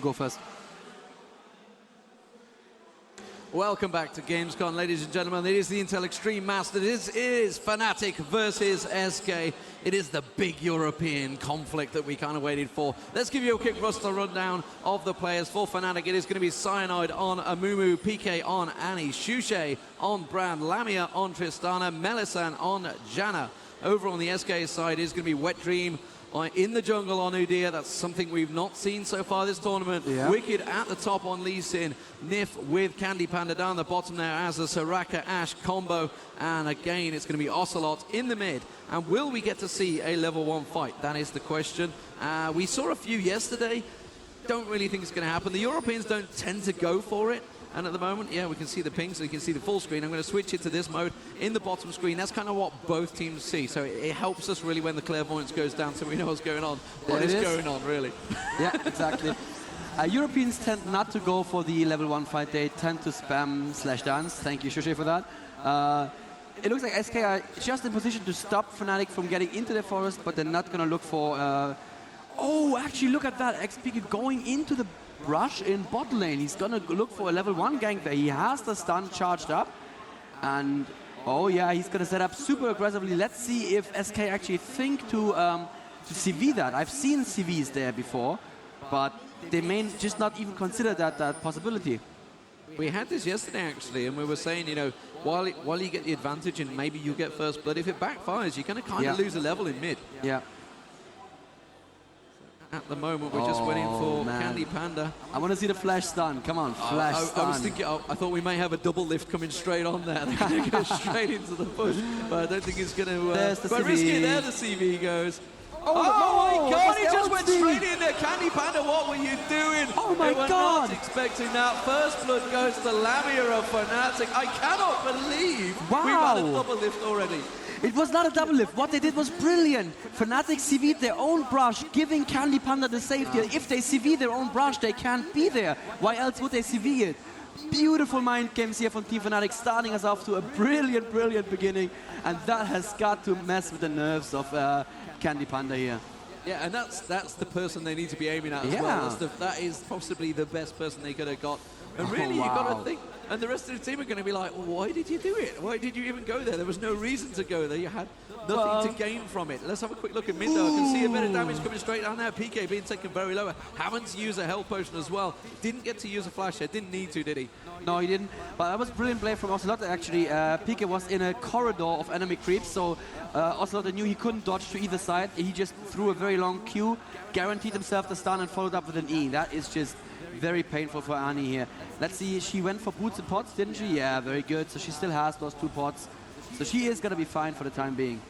go first. Welcome back to Gamescom, ladies and gentlemen. It is the Intel Extreme Master. This is Fnatic versus SK. It is the big European conflict that we kind of waited for. Let's give you a quick roster rundown of the players for Fnatic. It is going to be Cyanide on Amumu, PK on Annie, Shushei on Brand, Lamia on Tristana, Melisande on Janna. Over on the SK side is going to be Wet Dream in the jungle on Udyr. That's something we've not seen so far this tournament. Yeah. Wicked at the top on Lee Sin. Nif with Candy Panda down the bottom there as a Soraka Ashe combo. And again, it's going to be Ocelot in the mid. And will we get to see a level 1 fight? That is the question. We saw a few yesterday. Don't really think it's going to happen. The Europeans don't tend to go for it. And at the moment, yeah, we can see the ping, so you can see the full screen. I'm going to switch it to this mode in the bottom screen. That's kind of what both teams see. So it helps us really when the clairvoyance goes down, so we know what's going on. What is going on, really? Yeah, exactly. Europeans tend not to go for the level 1 fight. They tend to spam /dance. Thank you, Shushei, for that. It looks like SK are just in position to stop Fnatic from getting into the forest, but they're not going to look for... oh, actually, look at that. XP going into the brush in bot lane. He's gonna look for a level 1 gank there. He has the stun charged up, and oh yeah, he's gonna set up super aggressively. Let's see if SK actually think to CV that. I've seen CVs there before, but they may just not even consider that possibility. We had this yesterday actually, and we were saying, you know, while you get the advantage and maybe you get first blood, if it backfires, you're gonna kind of lose a level in mid. Yeah. At the moment, we're just waiting for Candy Panda. I want to see the flash stun. Come on, flash stun. I was thinking, I thought we may have a double lift coming straight on there. They're going to go straight into the push, but I don't think it's going to... There's the CV. Risky there, the CV goes. Oh my God, he just went straight in there. Candy Panda, what were you doing? Oh my God. Not expecting that. First blood goes to Lamia of Fnatic. I cannot believe we've had a double lift already. It was not a double lift. What they did was brilliant. Fnatic CV'd their own brush, giving Candy Panda the safety. If they CV their own brush, they can't be there. Why else would they CV it? Beautiful mind games here from Team Fnatic, starting us off to a brilliant, brilliant beginning. And that has got to mess with the nerves of Candy Panda here. Yeah, and that's the person they need to be aiming at as well. That is possibly the best person they could have got. And really, you've got to think, and the rest of the team are going to be like, well, why did you do it? Why did you even go there? There was no reason to go there. You had nothing to gain from it. Let's have a quick look at mid, though. I can see a bit of damage coming straight down there. PK being taken very low. Having to use a health potion as well. Didn't get to use a flash here. Didn't need to, did he? No, he didn't. But that was brilliant play from Ocelot, actually. PK was in a corridor of enemy creeps, so Ocelot knew he couldn't dodge to either side. He just threw a very long Q, guaranteed himself the stun, and followed up with an E. That is just very painful for Annie here. Let's see, she went for boots and pots, didn't she? Yeah, very good. So she still has those 2 pots. So she is going to be fine for the time being.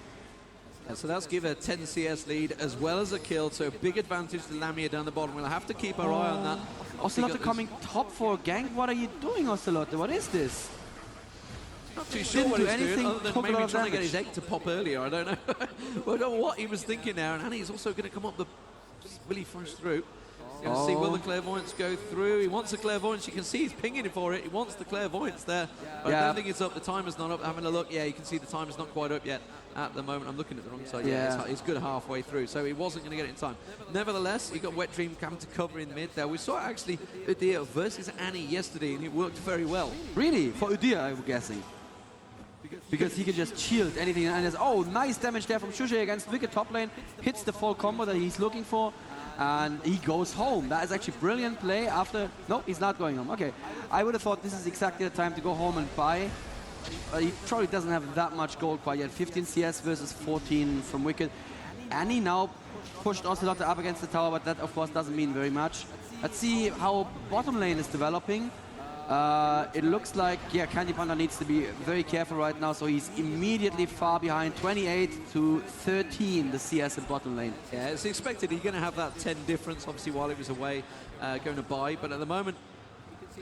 And so that's give her 10 CS lead as well as a kill. So big advantage to Lamia down the bottom. We'll have to keep our eye on that. Ocelot coming top for gank. What are you doing, Ocelot? What is this? Not too sure what he's doing, other than maybe trying to get his egg to pop earlier. I don't know. I don't know what he was thinking there. And Annie's also going to come up the... Will he flash through? Going to see, will the clairvoyance go through? He wants the clairvoyance. You can see he's pinging for it. He wants the clairvoyance there. But I don't think it's up. The timer's not up. Having a look, yeah, you can see the timer's not quite up yet at the moment. I'm looking at the wrong side. Yeah, it's good halfway through. So he wasn't going to get it in time. Nevertheless, he got Wet Dream coming to cover in mid there. We saw actually Udyr versus Annie yesterday, and it worked very well. Really? For Udyr, I'm guessing. Because he can just shield anything. And there's, oh, nice damage there from Shushei against Wicked top lane. Hits the full combo that he's looking for. And he goes home. That is actually brilliant play after... No, he's not going home. Okay. I would have thought this is exactly the time to go home and buy. He probably doesn't have that much gold quite yet. 15 CS versus 14 from Wicked. Annie now pushed Ocelot up against the tower, but that, of course, doesn't mean very much. Let's see how bottom lane is developing. It looks like, yeah, Candy Panda needs to be very careful right now, so he's immediately far behind, 28 to 13, the CS in bottom lane. Yeah, it's expected he's going to have that 10 difference, obviously, while he was away going to buy, but at the moment,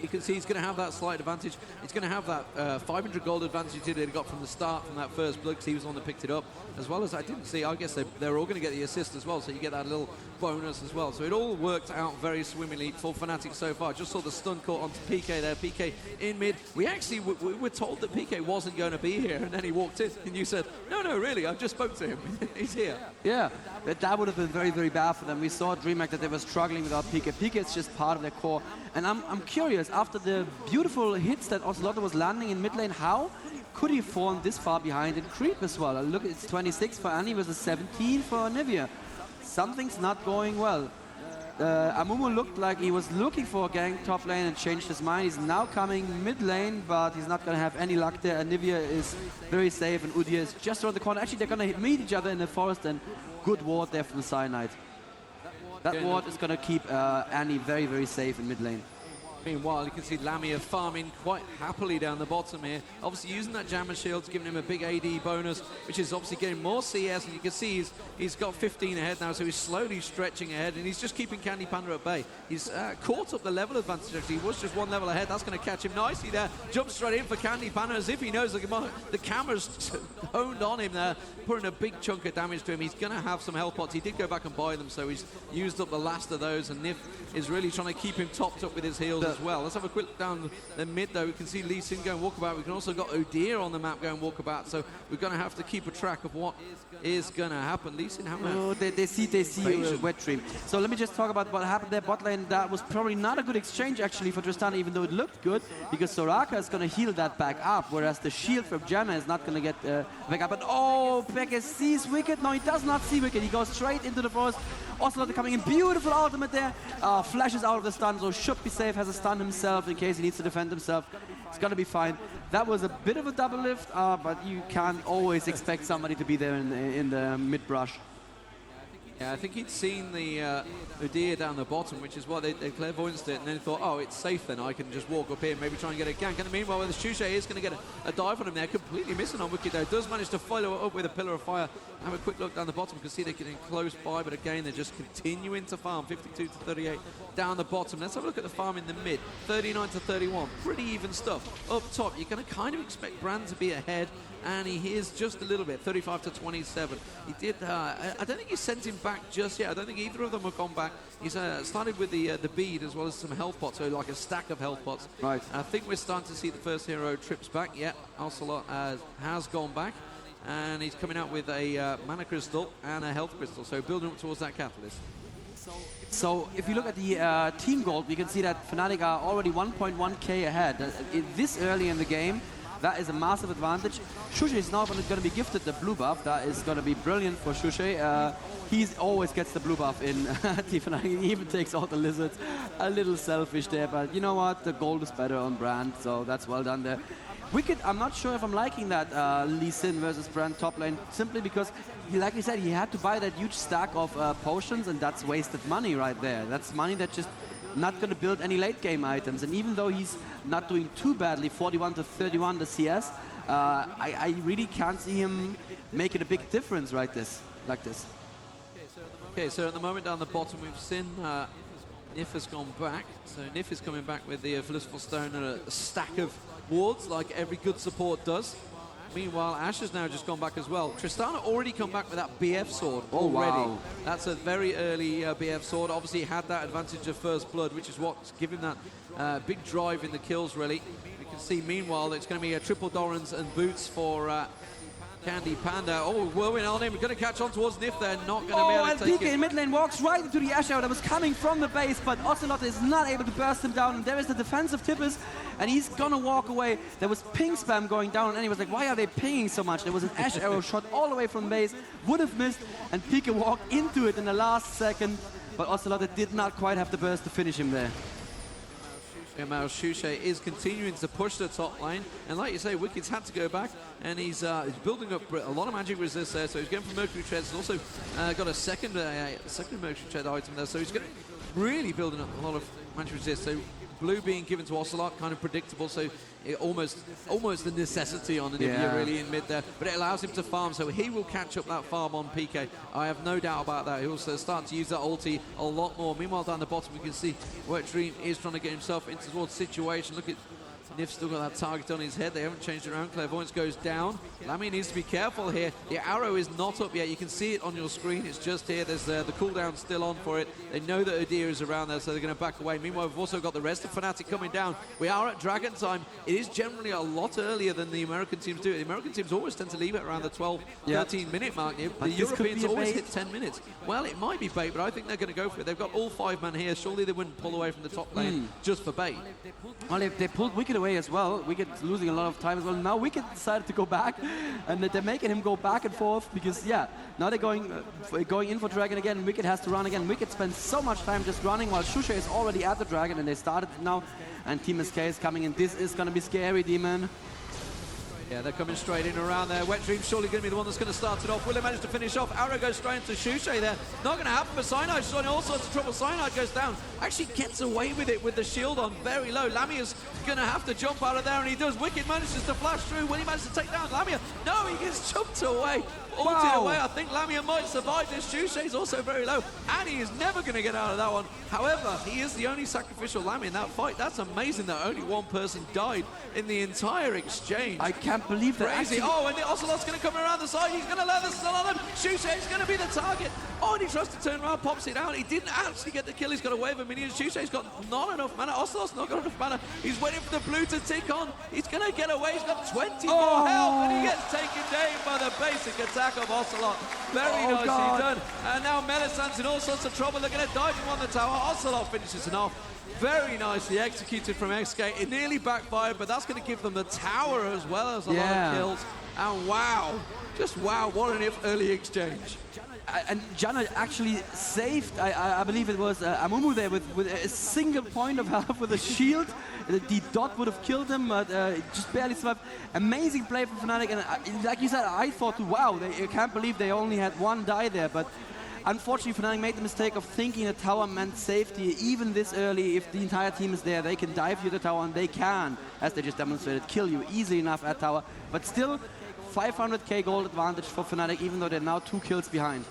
You can see he's going to have that slight advantage. He's going to have that 500 gold advantage that he got from the start from that first blood, because he was the one that picked it up. As well as I didn't see, I guess they're all going to get the assist as well, so you get that little bonus as well. So it all worked out very swimmingly for Fnatic so far. Just saw the stun caught onto PK there. PK in mid. We actually we were told that PK wasn't going to be here, and then he walked in, and you said, no, really, I just spoke to him. He's here. Yeah, that would have been very, very bad for them. We saw at DreamHack that they were struggling without PK. PK is just part of their core. And I'm curious, after the beautiful hits that Ocelote was landing in mid lane, how could he fall this far behind and creep as well? Look, it's 26 for Annie versus 17 for Anivia. Something's not going well. Amumu looked like he was looking for a gank top lane and changed his mind. He's now coming mid lane, but he's not going to have any luck there. Anivia is very safe, and Udyr is just around the corner. Actually, they're going to meet each other in the forest, and good ward there from the Cyanide. That ward is going to keep Annie very, very safe in mid lane. Meanwhile, you can see Lamia farming quite happily down the bottom here. Obviously using that Jammer Shield, giving him a big AD bonus, which is obviously getting more CS, and you can see he's got 15 ahead now, so he's slowly stretching ahead, and he's just keeping Candy Panda at bay. He's caught up the level advantage, actually. He was just one level ahead. That's going to catch him nicely there. Jumps straight in for Candy Panda, as if he knows the camera's honed on him there, putting a big chunk of damage to him. He's going to have some health pots. He did go back and buy them, so he's used up the last of those, and Nif is really trying to keep him topped up with his heals as well. Let's have a quick look down the mid, though. We can see Lee Sin going walkabout. We can also got Udyr on the map going walkabout, so we're going to have to keep a track of what is going to happen. Lee Sin, they see Wet Dream. So let me just talk about what happened there. Bot lane, that was probably not a good exchange actually for Tristana, even though it looked good, because Soraka is going to heal that back up, whereas the shield from Janna is not going to get back up. But oh, Beckett sees Wicked. No, he does not see Wicked. He goes straight into the forest. Ocelote coming in, beautiful ultimate there. Flashes out of the stun, so should be safe, has a stun himself in case he needs to defend himself. It's gonna be fine. That was a bit of a double lift, but you can't always expect somebody to be there in the mid brush. Yeah, I think he'd seen the Udyr down the bottom, which is why they clairvoyanced it, and then thought, oh, it's safe then, I can just walk up here and maybe try and get a gank. And meanwhile, the Shushei is going to get a dive on him there, completely missing on Wicked though. Does manage to follow it up with a Pillar of Fire. Have a quick look down the bottom, you can see they're getting close by, but again, they're just continuing to farm, 52 to 38 down the bottom. Let's have a look at the farm in the mid, 39 to 31, pretty even stuff. Up top, you're going to kind of expect Brand to be ahead, and he is just a little bit, 35 to 27. He did, I don't think he sent him back just yet. I don't think either of them have gone back. He's started with the bead as well as some health pots, so like a stack of health pots. Right. I think we're starting to see the first hero trips back. Yeah, Ocelote has gone back, and he's coming out with a mana crystal and a health crystal, so building up towards that catalyst. So if you look at the team gold, we can see that Fnatic are already 1.1k ahead. This early in the game, that is a massive advantage. Shushei is now going to be gifted the blue buff. That is going to be brilliant for Shushei. He always gets the blue buff in Fnatic. He even takes out the lizards. A little selfish there, but you know what? The gold is better on Brand, so that's well done there. Wicked, I'm not sure if I'm liking that Lee Sin versus Brand top lane, simply because, like you said, he had to buy that huge stack of potions, and that's wasted money right there. That's money that just not going to build any late game items. And even though he's not doing too badly, 41 to 31 the CS, I really can't see him making a big difference like this. Okay, so at the moment down the bottom, we've seen Nif has gone back. So Nif is coming back with the Felicitable Stone and a stack of wards, like every good support does. Meanwhile, Ashe has now just gone back as well. Tristana already come back with that BF sword already. Wow. That's a very early BF sword. Obviously, he had that advantage of first blood, which is what's given that big drive in the kills, really. You can see, meanwhile, it's going to be a triple Dorans and boots for Candy Panda. Oh, whirlwind on him. We're going to catch on towards Nif there. Not going to be able to take it. PK in mid lane walks right into the Ashe that was coming from the base, but Ocelote is not able to burst him down. And there is the defensive Tippers, and he's going to walk away. There was ping spam going down, and he was like, why are they pinging so much? There was an Ashe arrow shot all the way from base. Would have missed, and PK walked into it in the last second, but Ocelote did not quite have the burst to finish him there. Now Shushei is continuing to push the top lane, and like you say, Wicked's had to go back, and he's building up a lot of magic resist there, so he's going for Mercury Treads. He's also got a second Mercury Tread item there, so he's really building up a lot of magic resist. So blue being given to Ocelot, kind of predictable, so it almost a necessity on Anivia really in mid there, but it allows him to farm, so he will catch up that farm on PK. I have no doubt about that. He'll also start to use that ulti a lot more. Meanwhile, down the bottom, we can see Wet Dream is trying to get himself into towards situation. Look at Nif still got that target on his head. They haven't changed it around. Clairvoyance goes down. Lamy needs to be careful here. The arrow is not up yet. You can see it on your screen. It's just here. There's the cooldown still on for it. They know that Udyr is around there, so they're going to back away. Meanwhile, we've also got the rest of Fnatic coming down. We are at Dragon time. It is generally a lot earlier than the American teams do. The American teams always tend to leave it around the 12, 13-minute mark. The Europeans always hit 10 minutes. Well, it might be bait, but I think they're going to go for it. They've got all 5 men here. Surely they wouldn't pull away from the top lane just for bait. Well, they pulled Wicked away as well. Wicked losing a lot of time as well. Now Wicked decided to go back, and they're making him go back and forth because, now they're going in for Dragon again. Wicked has to run again. Wicked spends so much time just running while Shushei is already at the Dragon, and they started now, and Team SK is coming in. This is going to be scary, Demon. Yeah, they're coming straight in around there. Wet Dream's surely going to be the one that's going to start it off. Will they manage to finish off? Arrow goes straight into Shushei there. Not going to happen for Cyanide. She's on all sorts of trouble. Cyanide goes down. Actually gets away with it with the shield on very low. Lamia's going to have to jump out of there, and he does. Wicked manages to flash through. Will he manage to take down Lamia? No, he gets jumped away. Ulted away. I think Lamia might survive this. Shushei's also very low. Annie is never going to get out of that one. However, he is the only sacrificial Lamia in that fight. That's amazing that only one person died in the entire exchange. I can't believe that. Crazy. Oh, and the Ocelot's going to come around the side. He's going to let the stun on him. Shushei's going to be the target. Oh, and he tries to turn around, pops it out. He didn't actually get the kill. He's got a wave of minions. Shushei's got not enough mana. Ocelot's not got enough mana. He's waiting for the blue to tick on. He's going to get away. He's got 24 health, and he gets taken down by the basic attack of Ocelot. Very nicely done. And now Melisand's in all sorts of trouble. They're going to dive him on the tower. Ocelot finishes it off. Very nicely executed from XK. It nearly backfired, but that's going to give them the tower as well as a lot of kills. And wow, just wow, what an early exchange. And Janna actually saved, I believe it was Amumu there with a single point of health with a shield. The dot would have killed him, but just barely survived. Amazing play from Fnatic, and like you said, I thought, wow, I can't believe they only had one die there, but unfortunately, Fnatic made the mistake of thinking the tower meant safety. Even this early, if the entire team is there, they can dive you the tower, and they can, as they just demonstrated, kill you easily enough at tower. But still, 500k gold advantage for Fnatic, even though they're now 2 kills behind.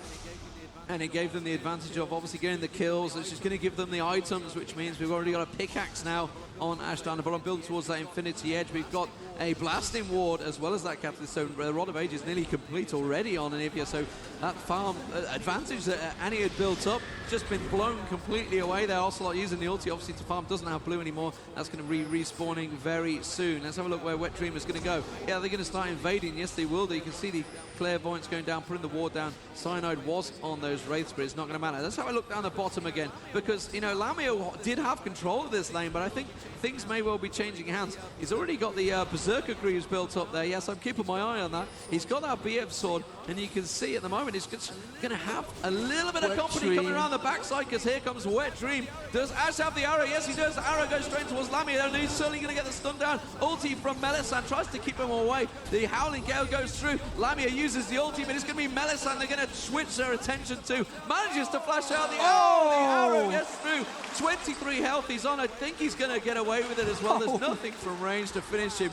And it gave them the advantage of obviously getting the kills, which is going to give them the items, which means we've already got a pickaxe now on Ashe down the bottom, building towards that Infinity Edge. We've got a blasting ward as well as that catalyst, so the Rod of Age is nearly complete already on Anivia, so that farm advantage that Annie had built up just been blown completely away there. Ocelot using the ulti obviously to farm, doesn't have blue anymore. That's going to be respawning very soon. Let's have a look where Wet Dream is going to go. Yeah, they're going to start invading. Yes, they will do. You can see the Clairvoyance going down, putting the ward down. Cyanide was on those Wraiths, but it's not going to matter. Let's have a look down the bottom again, because, you know, Lamia did have control of this lane, but I think things may well be changing hands. He's already got the Berserker Greaves built up there. Yes, I'm keeping my eye on that. He's got that BF sword, and you can see at the moment he's going to have a little bit of company coming around the backside, because here comes Wet Dream. Does Ashe have the arrow? Yes, he does. The arrow goes straight towards Lamia, and he's certainly going to get the stun down. Ulti from Melisand tries to keep him away. The Howling Gale goes through. Lamia uses the ulti, but it's going to be Melisand they're going to switch their attention to. Manages to flash out the arrow gets through. 23 health he's on. I think he's going to get away with it as well. There's nothing from range to finish him.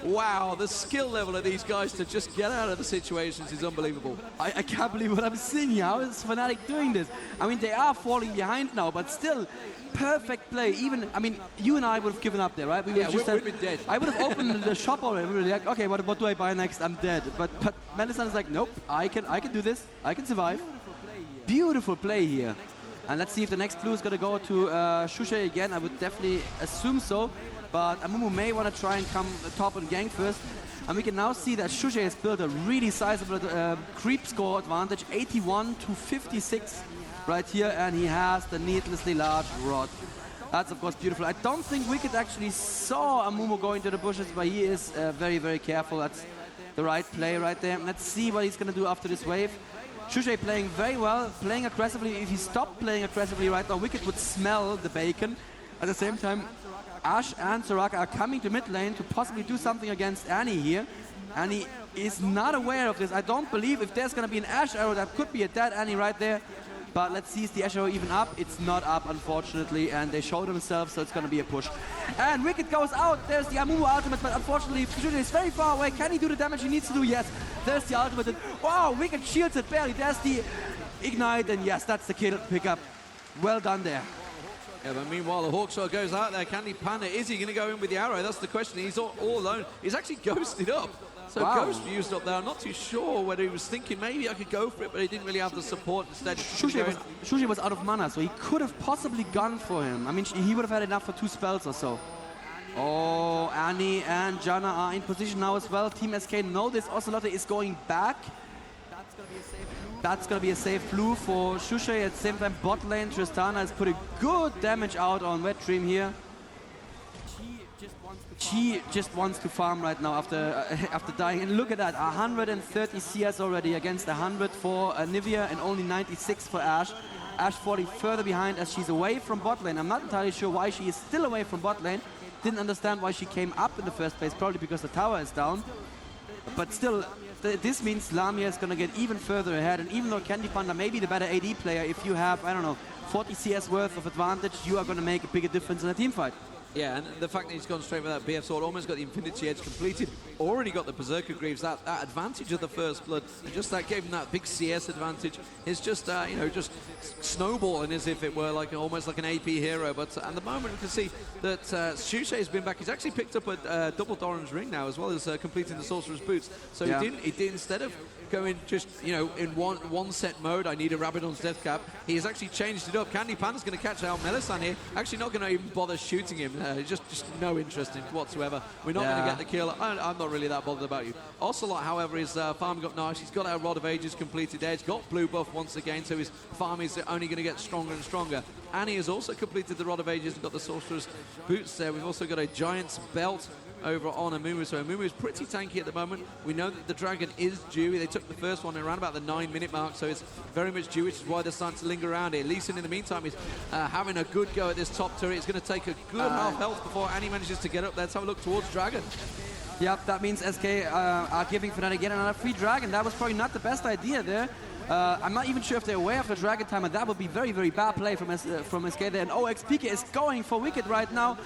Wow, the skill level of these guys to just get out of the situations is unbelievable. I can't believe what I'm seeing here. How is Fnatic doing this? I mean, they are falling behind now, but still, perfect play. Even, I mean, you and I would have given up there, right? We'd been dead. I would have opened the shop already. We were like, okay, what do I buy next? I'm dead. But Melisand is like, nope, I can do this. I can survive. Beautiful play here. And let's see if the next blue is going to go to Shushei again. I would definitely assume so. But Amumu may want to try and come top and gank first. And we can now see that Shushei has built a really sizable creep score advantage, 81 to 56 right here, and he has the needlessly large rod. That's of course beautiful. I don't think Wicked actually saw Amumu go into the bushes, but he is very, very careful. That's the right play right there. Let's see what he's going to do after this wave. Shushei playing very well, playing aggressively. If he stopped playing aggressively right now, Wicked would smell the bacon. At the same time, Ashe and Soraka are coming to mid lane to possibly do something against Annie here. Annie is not aware of this. I don't believe if there's going to be an Ashe arrow, that could be a dead Annie right there. But let's see, is the Ashe even up? It's not up, unfortunately, and they showed themselves, so it's going to be a push. And Wicked goes out. There's the Amumu ultimate, but unfortunately, Shushei is very far away. Can he do the damage he needs to do? Yes. There's the ultimate. And, wow, Wicked shields it barely. There's the ignite, and yes, that's the kill pickup. Well done there. Yeah, but meanwhile, the Hawkshot goes out there. Can he pan it? Is he going to go in with the arrow? That's the question. He's all alone. He's actually ghosted up. So wow. Ghost used up there. I'm not too sure whether he was thinking maybe I could go for it, but he didn't really have the support. Instead, Shushei was out of mana, so he could have possibly gone for him. I mean, he would have had enough for 2 spells or so. Oh, Annie and Janna are in position now as well. Team SK know this. Ocelote is going back. That's going to be a safe blue for Shushei. At the same time, bot lane, Tristana is putting good damage out on Wet Dream here. She just wants to farm right now after dying. And look at that, 130 CS already against 100 for Anivia and only 96 for Ashe. Ashe falling further behind as she's away from bot lane. I'm not entirely sure why she is still away from bot lane. Didn't understand why she came up in the first place, probably because the tower is down. But still, this means Lamia is going to get even further ahead. And even though Candy Panda may be the better AD player, if you have, I don't know, 40 CS worth of advantage, you are going to make a bigger difference in a team fight. Yeah, and the fact that he's gone straight with that BF sword, almost got the Infinity Edge completed, already got the Berserker Greaves, that advantage of the First Blood, and just that gave him that big CS advantage. It's just, you know, just snowballing as if it were like almost like an AP hero. But at the moment, we can see that Shushei has been back. He's actually picked up a double Doran's Ring now, as well as completing the Sorcerer's Boots. So yeah. he did instead of going just, you know, in one set mode, I need a Rabadon's Death Cap, he has actually changed it up. Candy Panda's going to catch out Melisande here, actually not going to even bother shooting him. Just no interest in whatsoever. We're not going to get the kill. I'm not really that bothered about you. Ocelot, however, is farming up nice. He's got our Rod of Ages completed edge, got blue buff once again, so his farm is only going to get stronger and stronger. Annie has also completed the Rod of Ages and got the Sorcerer's Boots there. We've also got a Giant's Belt over on Amumu. So Amumu is pretty tanky at the moment. We know that the Dragon is due. They took the first one around about the 9-minute mark, so it's very much due, which is why they're starting to linger around here. Lee Sin, in the meantime, is having a good go at this top turret. It's going to take a good half health before Annie manages to get up there. Let's have a look towards Dragon. Yep, that means SK are giving Fnatic yet another free Dragon. That was probably not the best idea there. I'm not even sure if they're aware of the Dragon time, and that would be very, very bad play from SK there. And XPK is going for Wicked right now.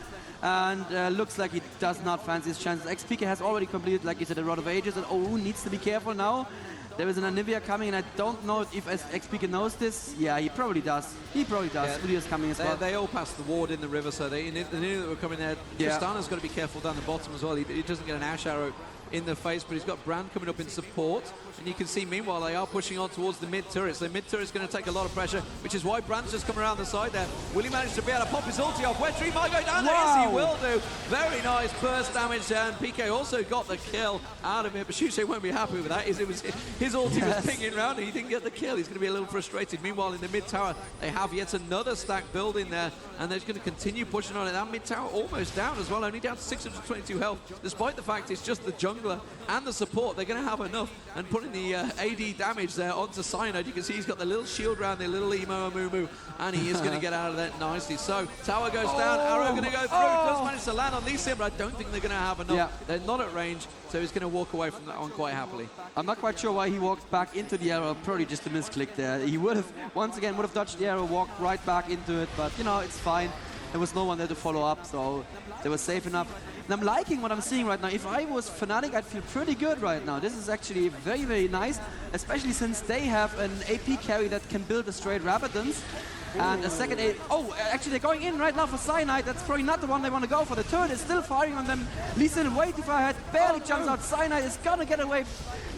And looks like he does not fancy his chances. XPK has already completed, like you said, a Rod of Ages, and needs to be careful now. There is an Anivia coming, and I don't know if XPK knows this. Yeah, he probably does. He probably does. Yeah, Udyr's coming as well. They all passed the ward in the river, so they knew that we're coming there. Yeah. Tristana's got to be careful down the bottom as well. He doesn't get an Ashe arrow in the face, but he's got Brand coming up in support. And you can see, meanwhile, they are pushing on towards the mid-turret. So the mid-turret is going to take a lot of pressure, which is why Brand's just come around the side there. Will he manage to be able to pop his ulti off? Wet Dream might go down there. Yes, he will do. Very nice burst damage there. And PK also got the kill out of it. But Shushei won't be happy with that. His ulti was pinging around and he didn't get the kill. He's going to be a little frustrated. Meanwhile, in the mid-tower, they have yet another stack building there. And they're going to continue pushing on it. That mid-tower almost down as well. Only down to 622 health. Despite the fact it's just the jungler and the support, they're going to have enough. And putting the AD damage there onto Cyanide. You can see he's got the little shield around the little emo Amumu, and he is going to get out of that nicely. So tower goes down, arrow going to go through, does manage to land on Lee Sin, but I don't think they're going to have enough. Yeah. They're not at range, so he's going to walk away from that one quite happily. I'm not quite sure why he walked back into the arrow, probably just a misclick there. He would have, once again, would have dodged the arrow, walked right back into it, but you know, it's fine. There was no one there to follow up, so they were safe enough. And I'm liking what I'm seeing right now. If I was Fnatic, I'd feel pretty good right now. This is actually very, very nice, especially since they have an AP carry that can build a straight Rabadons. And a second AD. Oh, actually they're going in right now for Cyanide. That's probably not the one they want to go for. The turret is still firing on them. Lee Sin way too far ahead, barely jumps out. Cyanide is gonna get away,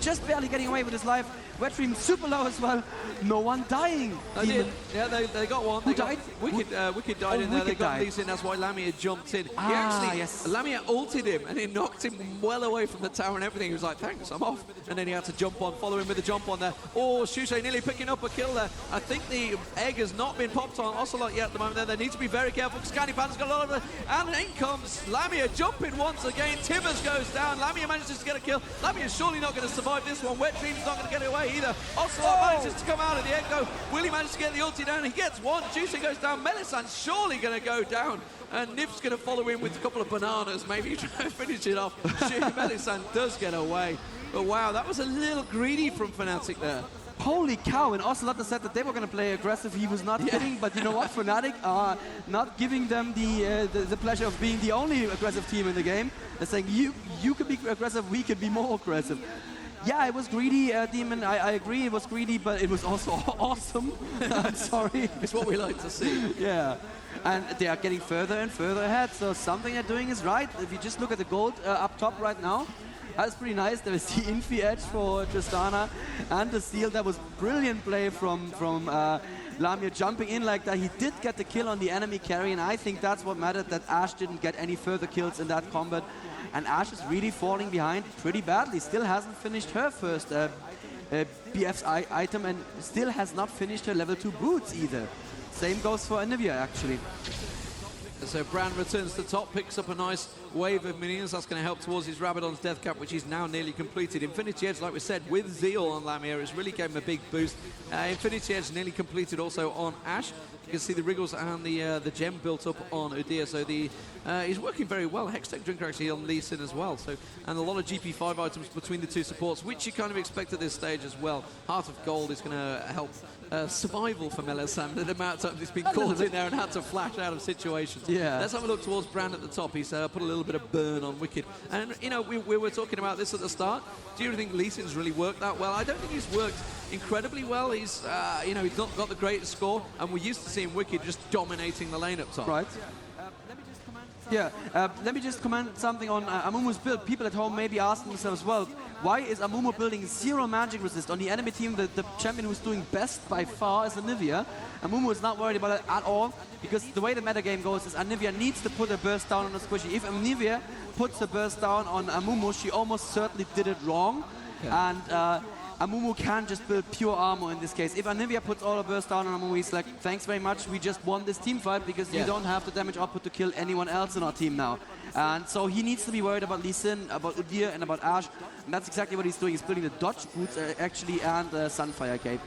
just barely getting away with his life. Wet Dream super low as well. No one dying. Yeah, they got one. Who died? Wicked died in there. They got Lee Sin. That's why Lamia jumped in. Lamia ulted him and it knocked him well away from the tower and everything. He was like, thanks, I'm off. And then he had to jump on, follow him with a jump on there. Oh, Shushei nearly picking up a kill there. I think the egg has not been popped on Ocelot yet at the moment there. They need to be very careful because Candy Panda's got a lot of it. And in comes Lamia jumping once again. Timbers goes down. Lamia manages to get a kill. Lamia's surely not going to survive this one. Wet Dream's not going to get away either. Ocelot manages to come out of the echo. Will he manage to get the ulti down? He gets one. Juicy goes down. Melisand's surely going to go down. And Nif's going to follow in with a couple of bananas, maybe try to finish it off. Melisand does get away. But wow, that was a little greedy from Fnatic there. Holy cow, and Ocelot said that they were going to play aggressive. He was not kidding, but you know what? Fnatic are not giving them the pleasure of being the only aggressive team in the game. They're saying, you could be aggressive, we could be more aggressive. Yeah, it was greedy, Demon. I agree, it was greedy, but it was also awesome. I'm sorry. It's what we like to see. Yeah. And they are getting further and further ahead, so something they're doing is right. If you just look at the gold up top right now, that's pretty nice. There is the Infi edge for Tristana and the steal. That was brilliant play from Lamia jumping in like that. He did get the kill on the enemy carry, and I think that's what mattered, that Ashe didn't get any further kills in that combat. And Ashe is really falling behind pretty badly. Still hasn't finished her first BF's item, and still has not finished her level 2 boots either. Same goes for Anivia, actually. So Brand returns to top, picks up a nice wave of minions. That's going to help towards his Rabadon's death cap, which is now nearly completed. Infinity Edge, like we said, with Zeal on Lamia, has really gave him a big boost. Infinity Edge nearly completed also on Ashe. You can see the Wriggles and the gem built up on Udyr, so he's working very well. Hextech Drinker actually on Lee Sin as well. So, and a lot of GP5 items between the two supports, which you kind of expect at this stage as well. Heart of Gold is going to help survival for Melisande. The amount of times he's been caught in there and had to flash out of situations. Yeah. Let's have a look towards Brand at the top. He's put a little bit of burn on Wicked. And, you know, we were talking about this at the start. Do you think Lee Sin's really worked that well? I don't think he's worked incredibly well. He's, you know, he's not got the greatest score, and we're used to seeing Wicked just dominating the lane up top. Right. Yeah, let me just comment something on Amumu's build. People at home may be asking themselves, well, why is Amumu building 0 magic resist? On the enemy team, the champion who's doing best by far is Anivia. Amumu is not worried about it at all, because the way the metagame goes is Anivia needs to put a burst down on a squishy. If Anivia puts a burst down on Amumu, she almost certainly did it wrong. Yeah. And Amumu can just build pure armor in this case. If Anivia puts all her burst down on Amumu, he's like, thanks very much, we just won this team fight because you don't have the damage output to kill anyone else in our team now. And so he needs to be worried about Lee Sin, about Udyr, and about Ashe. And that's exactly what he's doing. He's building the dodge boots, actually, and the Sunfire cape.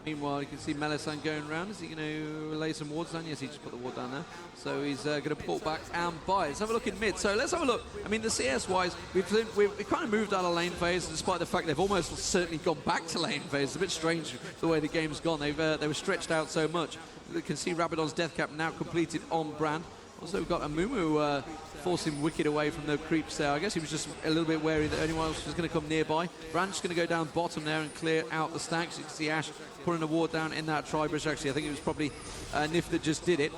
Meanwhile, you can see Melisande going around. Is he going to lay some wards down? Yes, he just put the ward down there. So he's going to pull back and buy. Let's have a look in mid. So let's have a look. I mean, the CS-wise, we've kind of moved out of lane phase, despite the fact they've almost certainly gone back to lane phase. It's a bit strange the way the game's gone. They were stretched out so much. You can see Rabadon's death cap now completed on Brand. Also, we've got Amumu forcing Wicked away from the creeps there. I guess he was just a little bit wary that anyone else was going to come nearby. Brand's going to go down bottom there and clear out the stacks. You can see Ashe putting a ward down in that tri-bridge. Actually, I think it was probably Nif that just did it.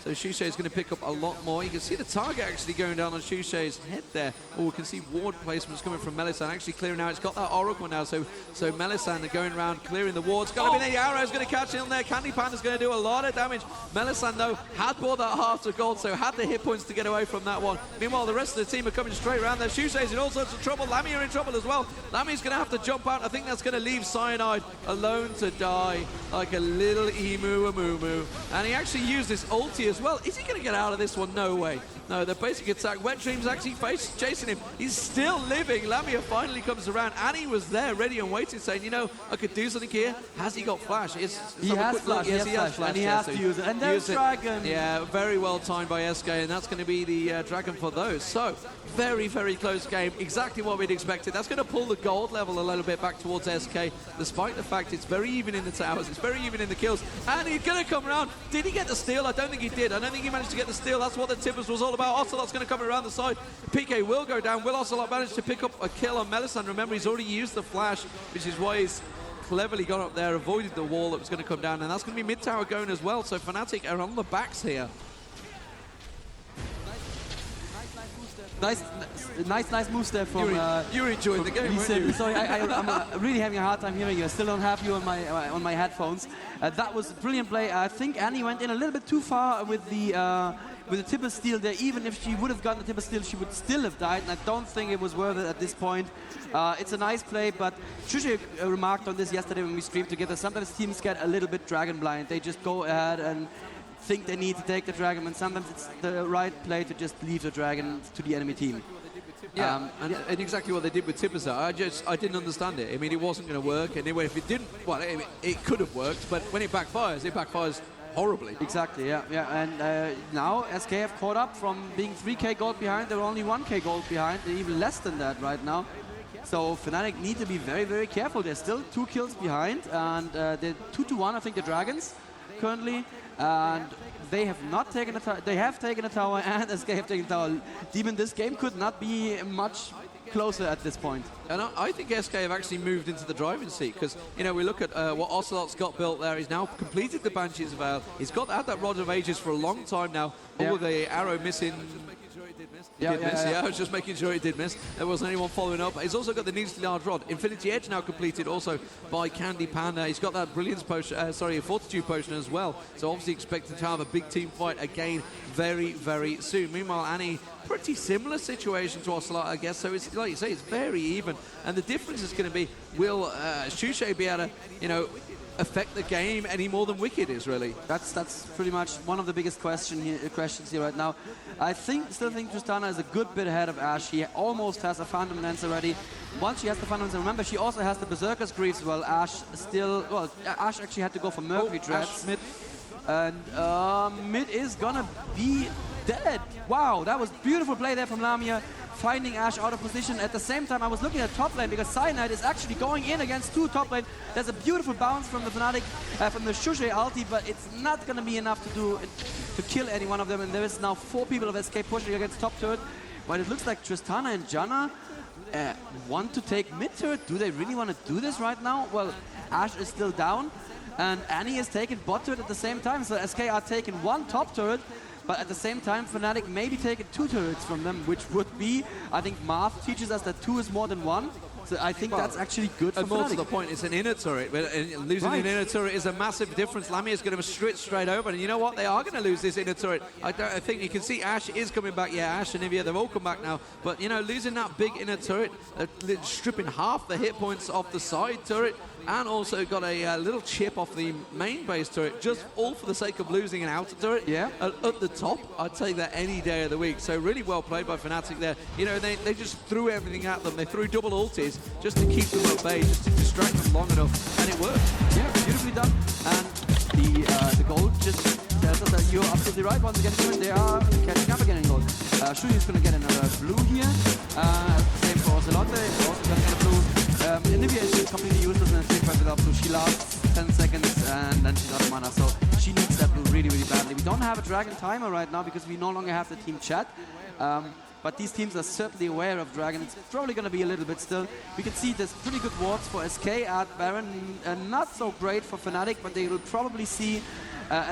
So Shushei is going to pick up a lot more. You can see the target actually going down on Shushei's head there. Oh, we can see ward placements coming from Melisande. Actually clearing out. It's got that Oracle now. So Melisande going around clearing the wards. Got to be there. Arrow's going to catch in there. Candy Panda's going to do a lot of damage. Melisande, though, had bought that heart of gold, so had the hit points to get away from that one. Meanwhile, the rest of the team are coming straight around there. Shushei's in all sorts of trouble. Lamia in trouble as well. Lamia's going to have to jump out. I think that's going to leave Cyanide alone to die like a little emu Amumu. And he actually used this ulti as well. Is he going to get out of this one? No way. No, the basic attack. Wet Dream's actually chasing him. He's still living. Lamia finally comes around. Annie was there, ready and waiting, saying, you know, I could do something here. Has he got flash? He has flash. Yes, he has flash. And he has to use it. And there's Dragon. Yeah, very well timed by SK, and that's going to be the Dragon for those. So, very, very close game. Exactly what we'd expected. That's going to pull the gold level a little bit back towards SK, despite the fact it's very even in the towers. It's very even in the kills. And he's going to come around. Did he get the steal? I don't think he did. I don't think he managed to get the steal. That's what the Tippers was all about. Ocelot's going to come around the side. PK will go down. Will Ocelot manage to pick up a kill on Melisande? Remember, he's already used the flash, which is why he's cleverly gone up there, avoided the wall that was going to come down, and that's going to be mid-tower going as well. So Fnatic are on the backs here. Nice moves there from... You're enjoying the game, weren't you? Sorry, I'm really having a hard time hearing you. I still don't have you on my headphones. That was a brilliant play. I think Annie went in a little bit too far with the Tipper steal there. Even if she would have gotten the Tipper steal, she would still have died, and I don't think it was worth it at this point. It's a nice play, but Shushei remarked on this yesterday when we streamed together. Sometimes teams get a little bit dragon blind. They just go ahead and think they need to take the dragon, and sometimes it's the right play to just leave the dragon to the enemy team. Yeah, and exactly what they did with Tippers. I didn't understand it. I mean, it wasn't going to work, and anyway, if it didn't, well, it could have worked, but when it backfires horribly. Exactly, yeah. And now SK have caught up from being 3k gold behind. They're only 1k gold behind. They're even less than that right now. So Fnatic need to be very, very careful. They're still 2 kills behind, and they're 2-1, I think, the Dragons currently. And they have not taken a tower. They have taken a tower, and SK have taken a tower. Demon, this game could not be much closer at this point. And I think SK have actually moved into the driving seat because, you know, we look at what Ocelot's got built there. He's now completed the Banshee's Veil. He's had that Rod of Ages for a long time now. All the arrow missing. Yeah, I was just making sure he did miss. There wasn't anyone following up. He's also got the needlessly large rod. Infinity Edge now completed also by Candy Panda. He's got that Brilliance potion, a Fortitude potion as well. So obviously expected to have a big team fight again very, very soon. Meanwhile, Annie, pretty similar situation to Ocelot, I guess. So it's like you say, it's very even. And the difference is going to be, will Shushei be able to, you know, affect the game any more than Wicked is, really? That's pretty much one of the biggest questions here right now. I still think Tristana is a good bit ahead of Ashe. He almost has a Phantom Lance already. Once she has the Phantom Lance, remember she also has the Berserker's Greaves as well. Ashe actually had to go for Mercury Dreads. Ashe mid. And mid is gonna be dead. Wow, that was beautiful play there from Lamia, finding Ashe out of position. At the same time, I was looking at top lane because Cyanide is actually going in against 2 top lane. There's a beautiful bounce from the Fnatic, from the Shushei ulti, but it's not going to be enough to kill any one of them. And there is now 4 people of SK pushing against top turret. But it looks like Tristana and Janna want to take mid turret. Do they really want to do this right now? Well, Ashe is still down, and Annie is taking bot turret at the same time. So SK are taking 1 top turret. But at the same time, Fnatic may be taking 2 turrets from them, which would be, I think math teaches us that 2 is more than 1. So I think that's actually good for Fnatic. More to the point, it's an inner turret. Losing an inner turret is a massive difference. Lamia is going to straight over, and you know what? They are going to lose this inner turret. I think you can see Ashe is coming back. Yeah, Ashe and Anivia, they've all come back now. But, you know, losing that big inner turret, stripping half the hit points off the side turret, and also got a little chip off the main base turret, just all for the sake of losing an outer turret. Yeah. At the top, I'd take that any day of the week. So really well played by Fnatic there. You know, they just threw everything at them. They threw double ultis just to keep them at bay, just to distract them long enough, and it worked. Yeah, beautifully done. And the gold just tells us that you're absolutely right. Once again, they are catching up again in gold. Shushei is going to get another blue here. Same for Ocelot, also going to get a blue. Anivia is completely useless in a team fight without blue. She lasts 10 seconds and then she's out of mana, so she needs that blue really, really badly. We don't have a Dragon timer right now because we no longer have the team chat. But these teams are certainly aware of Dragon. It's probably going to be a little bit still. We can see there's pretty good wards for SK at Baron. Not so great for Fnatic, but they will probably see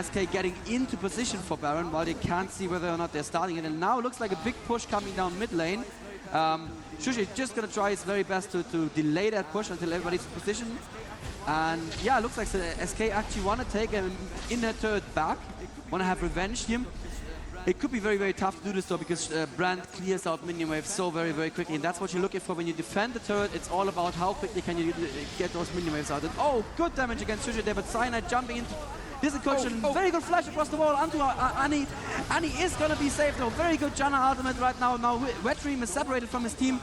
SK getting into position for Baron while they can't see whether or not they're starting it. And now it looks like a big push coming down mid lane. Shushei is just going to try his very best to delay that push until everybody's in position. And yeah, it looks like SK actually want to take an inner turret back, want to have revenge here. It could be very, very tough to do this though, because Brand clears out minion waves so very, very quickly, and that's what you're looking for when you defend the turret. It's all about how quickly can you get those minion waves out. And oh, good damage against Shushei there, but Cyanide jumping into this incursion. Very good flash across the wall onto Annie. Annie is going to be safe though. Very good Janna ultimate right now. Now Wet Dream is separated from his team,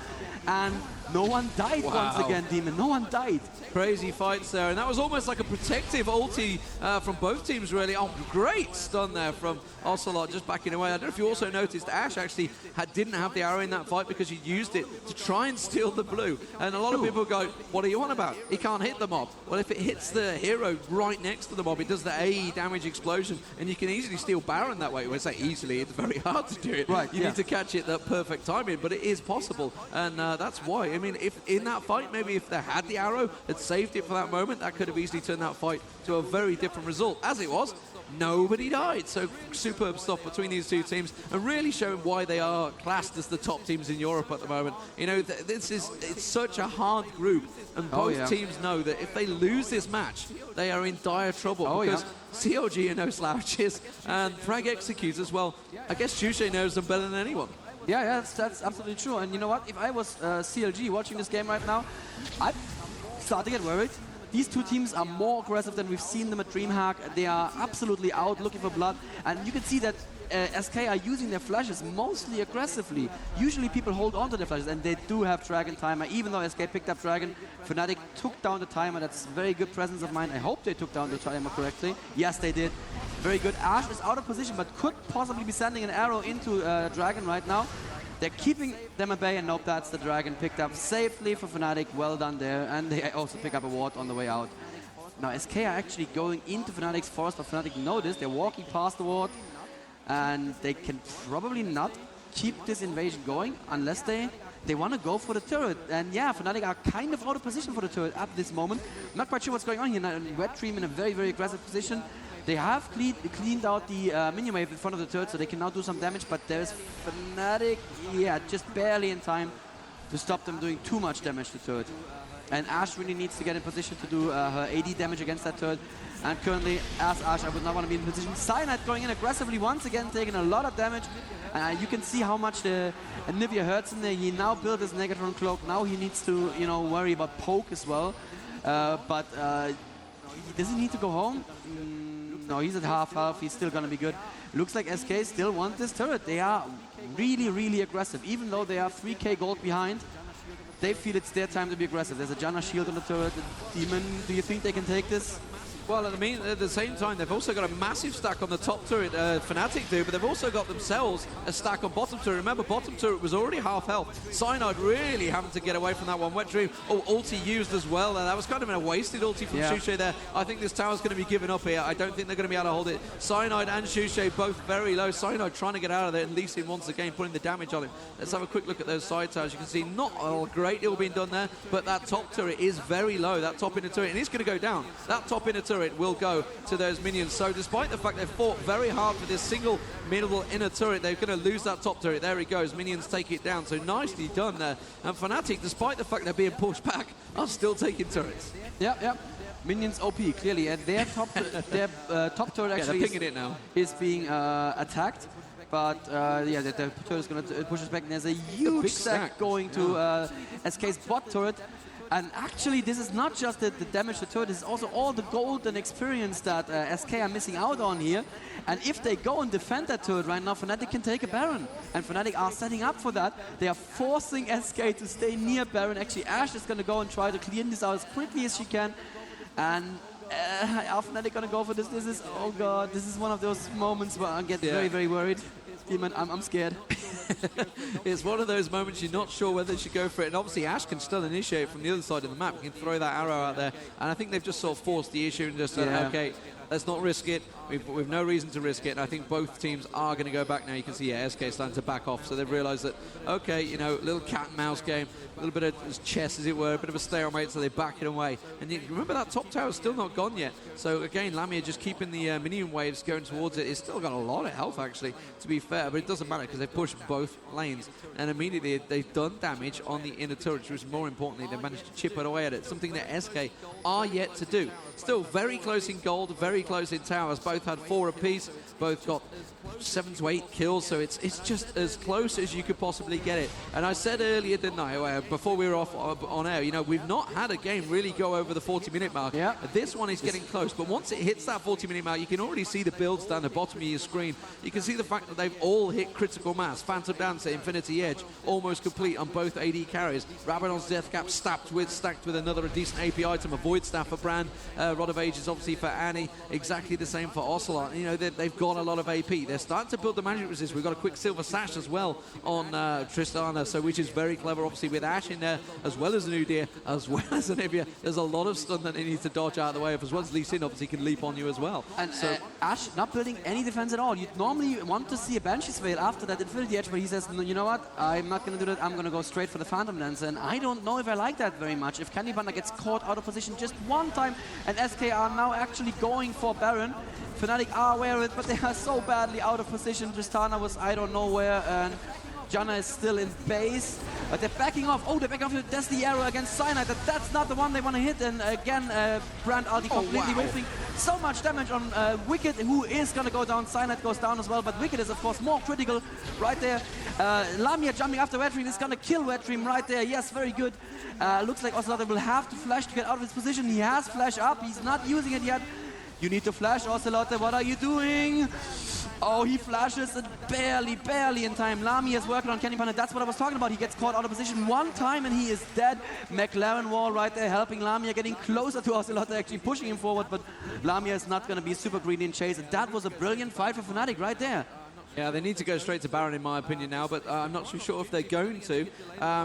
and no one died once again, Demon. No one died. Crazy fights there, and that was almost like a protective ulti from both teams, really. Oh, great stun there from Ocelot, just backing away. I don't know if you also noticed Ashe actually didn't have the arrow in that fight because he used it to try and steal the blue. And a lot of people go, what are you on about? He can't hit the mob. Well, if it hits the hero right next to the mob, it does the AE damage explosion, and you can easily steal Baron that way. When I say easily, it's very hard to do it. Right, you need to catch it that perfect timing, but it is possible, and that's why. I mean, if in that fight, maybe if they had the arrow, had saved it for that moment, that could have easily turned that fight to a very different result. As it was, nobody died. So superb stuff between these two teams, and really showing why they are classed as the top teams in Europe at the moment. You know, it's such a hard group, and both teams know that if they lose this match, they are in dire trouble because CLG are no slouches, and Frag Executes as well. I guess Shushei knows them better than anyone. Yeah, that's absolutely true. And you know what? If I was CLG watching this game right now, I'd start to get worried. These two teams are more aggressive than we've seen them at DreamHack. They are absolutely out looking for blood. And you can see that SK are using their flashes mostly aggressively. Usually people hold on to their flashes, and they do have Dragon timer. Even though SK picked up Dragon, Fnatic took down the timer. That's very good presence of mind. I hope they took down the timer correctly. Yes, they did. Very good. Ashe is out of position, but could possibly be sending an arrow into Dragon right now. They're keeping them at bay, and nope, that's the dragon picked up safely for Fnatic. Well done there, and they also pick up a ward on the way out. Now SK are actually going into Fnatic's forest, but Fnatic noticed they're walking past the ward, and they can probably not keep this invasion going unless they want to go for the turret. And yeah, Fnatic are kind of out of position for the turret at this moment. I'm not quite sure what's going on here. Now, Wet Dream in a very, very aggressive position. They have cleaned out the minion wave in front of the turret, so they can now do some damage, but there's Fnatic, yeah, just barely in time to stop them doing too much damage to the turret. And Ashe really needs to get in position to do her AD damage against that turret. And currently, as Ashe, I would not want to be in position. Cyanide going in aggressively once again, taking a lot of damage. You can see how much the Anivia hurts in there. He now built his Negatron cloak. Now he needs to, you know, worry about poke as well. Does he need to go home? No, he's at half health. He's still going to be good. Looks like SK still want this turret. They are really, really aggressive. Even though they are 3k gold behind, they feel it's their time to be aggressive. There's a Janna shield on the turret. The Demon, do you think they can take this? Well, at the same time, they've also got a massive stack on the top turret, Fnatic do, but they've also got themselves a stack on bottom turret. Remember, bottom turret was already half health. Cyanide really having to get away from that one. Wet Dream, ulti used as well. That was kind of a wasted ulti from Shushei there. I think this tower's going to be given up here. I don't think they're going to be able to hold it. Cyanide and Shushei both very low. Cyanide trying to get out of there, and Lee Sin once again putting the damage on him. Let's have a quick look at those side towers. You can see not a great deal being done there, but that top turret is very low, that top inner turret, and it's going to go down. That top inner turret will go to those minions. So despite the fact they've fought very hard for this single middle inner turret, they're going to lose that top turret. There he goes. Minions take it down. So nicely done there. And Fnatic, despite the fact they're being pushed back, are still taking turrets. Yeah. Minions OP, clearly. And their top, top turret actually is being attacked. But yeah, the turret is going to push us back. And there's a huge stack going to SK's bot turret. And actually, this is not just the damage to the turret, this is also all the gold and experience that SK are missing out on here. And if they go and defend that turret right now, Fnatic can take a Baron. And Fnatic are setting up for that. They are forcing SK to stay near Baron. Actually, Ashe is going to go and try to clean this out as quickly as she can. And are Fnatic going to go for this? This is, oh god, this is one of those moments where I get very, very worried. Demon, I'm scared. It's one of those moments you're not sure whether they should go for it. And obviously Ashe can still initiate from the other side of the map. He can throw that arrow out there. And I think they've just sort of forced the issue and just said, okay, let's not risk it. We've no reason to risk it. And I think both teams are going to go back now. You can see, SK is starting to back off. So they've realized that, okay, you know, a little cat and mouse game, a little bit of chess, as it were, a bit of a stalemate, so they back it away. And you remember that top tower is still not gone yet. So again, Lamia just keeping the minion waves going towards it. It's still got a lot of health, actually, to be fair. But it doesn't matter because they pushed both lanes. And immediately they've done damage on the inner turret, which is more importantly, they've managed to chip it away at it. Something that SK are yet to do. Still very close in gold, very close in towers. Both had 4 apiece. Both got 7 to 8 kills, so it's just as close as you could possibly get it. And I said earlier, didn't I, before we were off on air, you know, we've not had a game really go over the 40-minute mark. Yeah. This one is getting close, but once it hits that 40-minute mark, you can already see the builds down the bottom of your screen. You can see the fact that they've all hit critical mass. Phantom Dancer, Infinity Edge, almost complete on both AD carries. Rabadon's Death Cap stacked with another decent AP item, a Void Staff for Brand. Rod of Ages obviously for Annie, exactly the same for Ocelot. You know, they've got a lot of AP. They're starting to build the magic resist. We've got a quick silver sash as well on Tristana, so which is very clever, obviously, with Ashe in there, as well as an Udyr, as well as an Anivia. There's a lot of stun that he needs to dodge out of the way of, as well as Lee Sin obviously can leap on you as well. And so Ashe not building any defense at all. You'd normally want to see a Banshee's Veil after that Infinity Edge, but he says, no, you know what, I'm not going to do that, I'm going to go straight for the Phantom Dancer. And I don't know if I like that very much. If Candy Panda gets caught out of position just one time, and SK are now actually going for Baron, Fnatic are aware of it, but they are so badly out of position. Tristana was I don't know where, and Janna is still in base, but they're backing off. Oh, they're backing off. That's the arrow against Cyanide. That's not the one they want to hit. And again, Brand ulti completely whiffing. So much damage on Wicked, who is going to go down. Cyanide goes down as well, but Wicked is, of course, more critical right there. Lamia jumping after Wet Dream is going to kill Wet Dream right there. Yes, very good. Looks like Ocelot will have to flash to get out of his position. He has flash up. He's not using it yet. You need to flash, Ocelot. What are you doing? Oh, he flashes it barely in time. Lamia is working on Candy Panda. That's what I was talking about. He gets caught out of position one time and he is dead. McLaren wall right there helping Lamia, getting closer to Ocelot, actually pushing him forward, but Lamia is not going to be super greedy in chase. And that was a brilliant fight for Fnatic right there. Yeah, they need to go straight to Baron, in my opinion, now, but I'm not too sure if they're going to.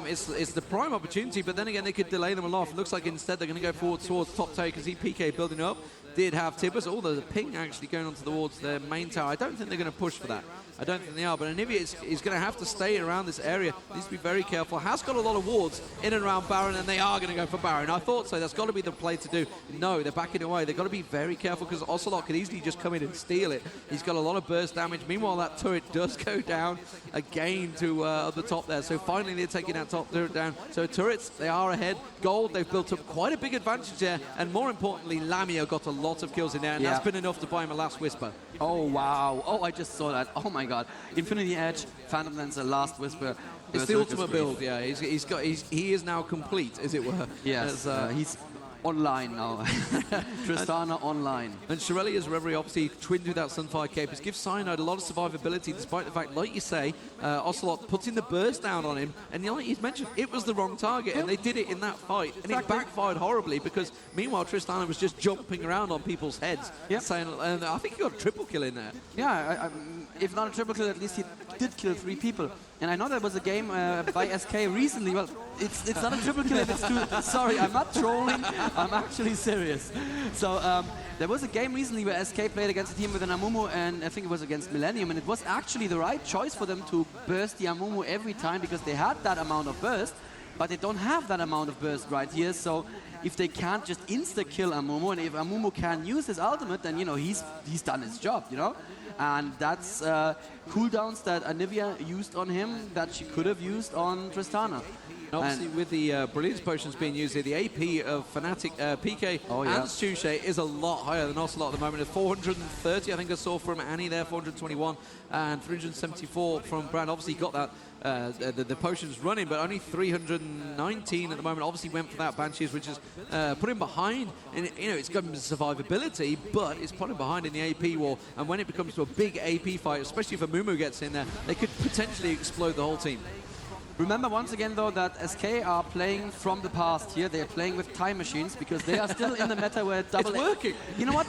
It's the prime opportunity, but then again, they could delay them a lot. It looks like instead they're going to go forward towards top tower. You can see PK building up. Did have Tibbers, although the ping actually going on towards their main tower. I don't think they're going to push for that. I don't think they are, but Anivia is going to have to stay around this area. Needs to be very careful. Has got a lot of wards in and around Baron, and they are going to go for Baron. I thought so. That's got to be the play to do. No, they're backing away. They've got to be very careful because Ocelot could easily just come in and steal it. He's got a lot of burst damage. Meanwhile, that turret does go down again to the top there. So finally, they're taking that top turret down. So turrets, they are ahead. Gold, they've built up quite a big advantage there. And more importantly, Lamia got a lot of kills in there, and that's been enough to buy him a last Whisper. Oh, wow. Oh, I just saw that. Oh, my God. Infinity Edge, Phantom Lancer, Last Whisper. It's the ultimate build, yeah. He is now complete, as it were. Yes, he's online now. Tristana online. And Irelia's Reverie obviously twinned with that Sunfire Capers gives Cyanide a lot of survivability, despite the fact, like you say, Ocelot putting the burst down on him, and like you mentioned, it was the wrong target, and they did it in that fight, and it backfired horribly, because meanwhile Tristana was just jumping around on people's heads, saying, and I think he got a triple kill in there. Yeah, if not a triple kill, at least he did kill 3 people. And I know there was a game by SK recently. Well, it's not a triple kill if it's too... Sorry, I'm not trolling. I'm actually serious. So there was a game recently where SK played against a team with an Amumu, and I think it was against Millennium, and it was actually the right choice for them to burst the Amumu every time because they had that amount of burst, but they don't have that amount of burst right here. So if they can't just insta-kill Amumu, and if Amumu can use his ultimate, then, you know, he's done his job, you know? And that's cooldowns that Anivia used on him that she could have used on Tristana. Obviously, with the Brilliance Potions being used here, the AP of Fnatic, PK and Shushei is a lot higher than Ocelot at the moment. It's 430, I think I saw from Annie there, 421, and 374 from Brand. Obviously, got that the potions running, but only 319 at the moment. Obviously, went for that Banshees, which is put him behind. And, you know, it's got survivability, but it's put him behind in the AP war. And when it becomes to a big AP fight, especially if Amumu gets in there, they could potentially explode the whole team. Remember once again, though, that SK are playing from the past here. They are playing with time machines because they are still in the meta where double... It's working. You know what?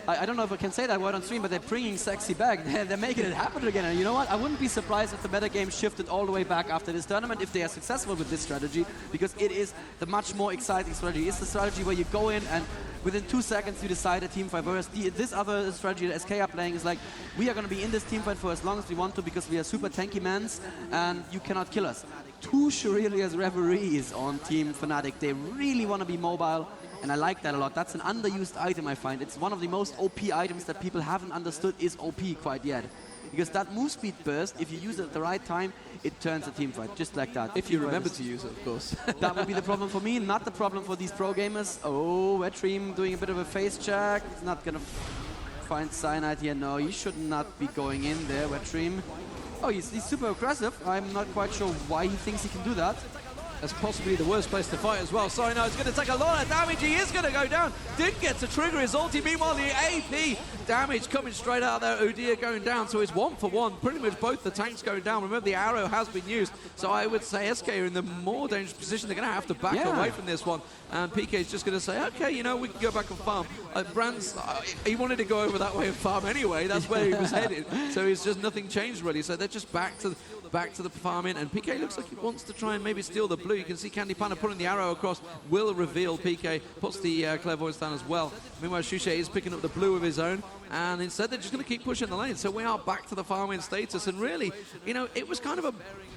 I don't know if I can say that word on stream, but they're bringing sexy back. They're making it happen again. And you know what? I wouldn't be surprised if the meta game shifted all the way back after this tournament if they are successful with this strategy, because it is the much more exciting strategy. It's the strategy where you go in and within 2 seconds you decide a team fight. Whereas this other strategy that SK are playing is like, we are going to be in this team fight for as long as we want to because we are super tanky mans and you cannot kill us. 2 Irelia's Reveries on Team Fnatic. They really want to be mobile, and I like that a lot. That's an underused item, I find. It's one of the most OP items that people haven't understood is OP quite yet. Because that move speed burst, if you use it at the right time, it turns a team fight, just like that. If you remember to use it, of course. That would be the problem for me, not the problem for these pro gamers. Oh, Wetream doing a bit of a face check. It's not going to find Cyanide here. No, he should not be going in there, Wetream. Oh, he's super aggressive. I'm not quite sure why he thinks he can do that. That's possibly the worst place to fight as well. Cyanide's going to take a lot of damage. He is going to go down. Didn't get to trigger his ulti. Meanwhile, the AP damage coming straight out there. Udyr going down. So it's 1 for 1. Pretty much both the tanks going down. Remember, the arrow has been used. So I would say SK are in the more dangerous position. They're going to have to back away from this one. And PK is just going to say, okay, you know, we can go back and farm. Brand's, he wanted to go over that way and farm anyway. That's where he was headed. So it's just nothing changed really. So they're just back to the farming, and PK looks like he wants to try and maybe steal the blue. You can see Candy Panda putting the arrow across, will reveal PK, puts the Clairvoyance down as well. Meanwhile, Shushei is picking up the blue of his own, and instead they're just going to keep pushing the lane. So we are back to the farming status, and really, you know, it was kind of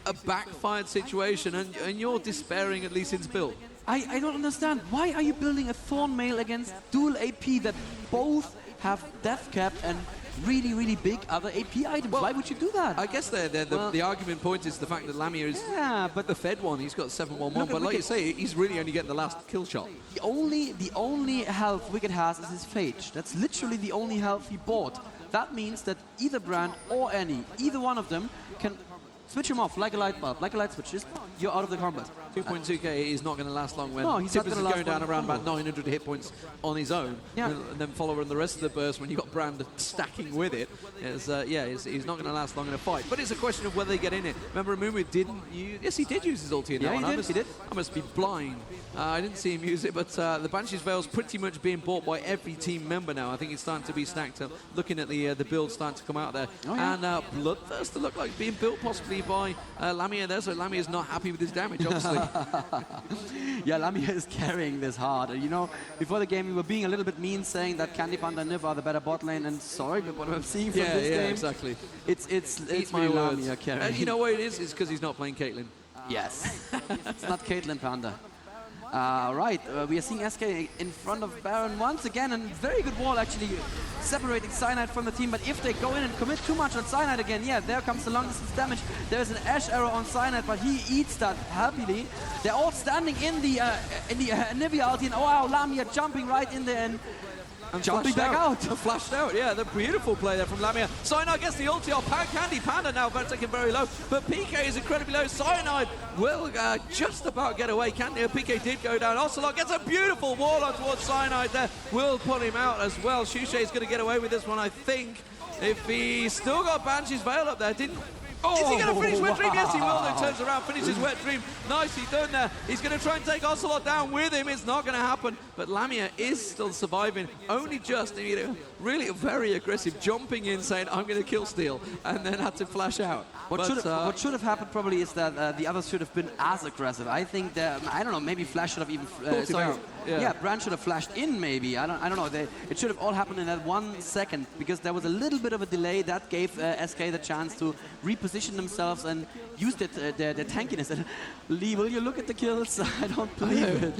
a backfired situation, and you're despairing at least in build. I don't understand. Why are you building a Thorn Mail against dual AP that both have Death Cap and really, really big other AP items? Well, why would you do that? I guess the argument point is the fact that Lamia is the fed one. He's got 711, but like you say, he's really only getting the last kill shot. The only health Wicked has is his Phage. That's literally the only health he bought. That means that either Brand or Annie, either one of them can Switch him off like a light bulb, like a light switch. Just, you're out of the combat. 2.2k is not going to last long when he's not Tibbers is gonna going last down around about 900 hit points on his own. Yeah. And then following the rest of the burst when you've got Brand stacking with it. He's not going to last long in a fight. But it's a question of whether they get in it. Remember, Amumu didn't use... Yes, he did use his ulti in that one. He did. I must be blind. I didn't see him use it, but the Banshee's Veil's pretty much being bought by every team member now. I think it's starting to be stacked up. Looking at the build starting to come out there. And Bloodthirst to look like being built possibly by Lamia there, so Lamia's not happy with his damage, obviously. Yeah, Lamia is carrying this hard. You know, before the game we were being a little bit mean, saying that Candy Panda and Niv are the better bot lane, and sorry, but what I'm seeing from this game, exactly. It's my really words. Lamia carrying. You know what it is? It's because he's not playing Caitlyn. Yes. It's not Caitlyn Panda. Right, we are seeing SK in front of Baron once again, and very good wall actually separating Cyanide from the team, but if they go in and commit too much on Cyanide again, yeah, there comes the long distance damage. There's an Ashe arrow on Cyanide, but he eats that happily. They're all standing in the Anivia ulti, and oh wow, Lamia jumping right in there and jumping back out. Flashed out, yeah, the beautiful play there from Lamia. Cyanide gets the ulti off. Candy Panda now taken very low, but PK is incredibly low. Cyanide will just about get away. PK did go down. Ocelot gets a beautiful wall on towards Cyanide there. Will pull him out as well. Shushei is going to get away with this one, I think. If he still got Banshee's Veil up there, is he going to finish Wet Dream? Yes, he will. He turns around, finishes Wet Dream. Nicely done there. He's going to try and take Ocelot down with him. It's not going to happen. But Lamia is still surviving. Only just, really very aggressive, jumping in, saying, I'm going to kill Steel, and then had to flash out. What should have happened probably is that the others should have been as aggressive. I think that, I don't know, maybe Flash should have even... Brand should have flashed in maybe. I don't know. It should have all happened in that 1 second, because there was a little bit of a delay that gave SK the chance to reposition themselves and use their tankiness. And Lee, will you look at the kills? I don't believe it.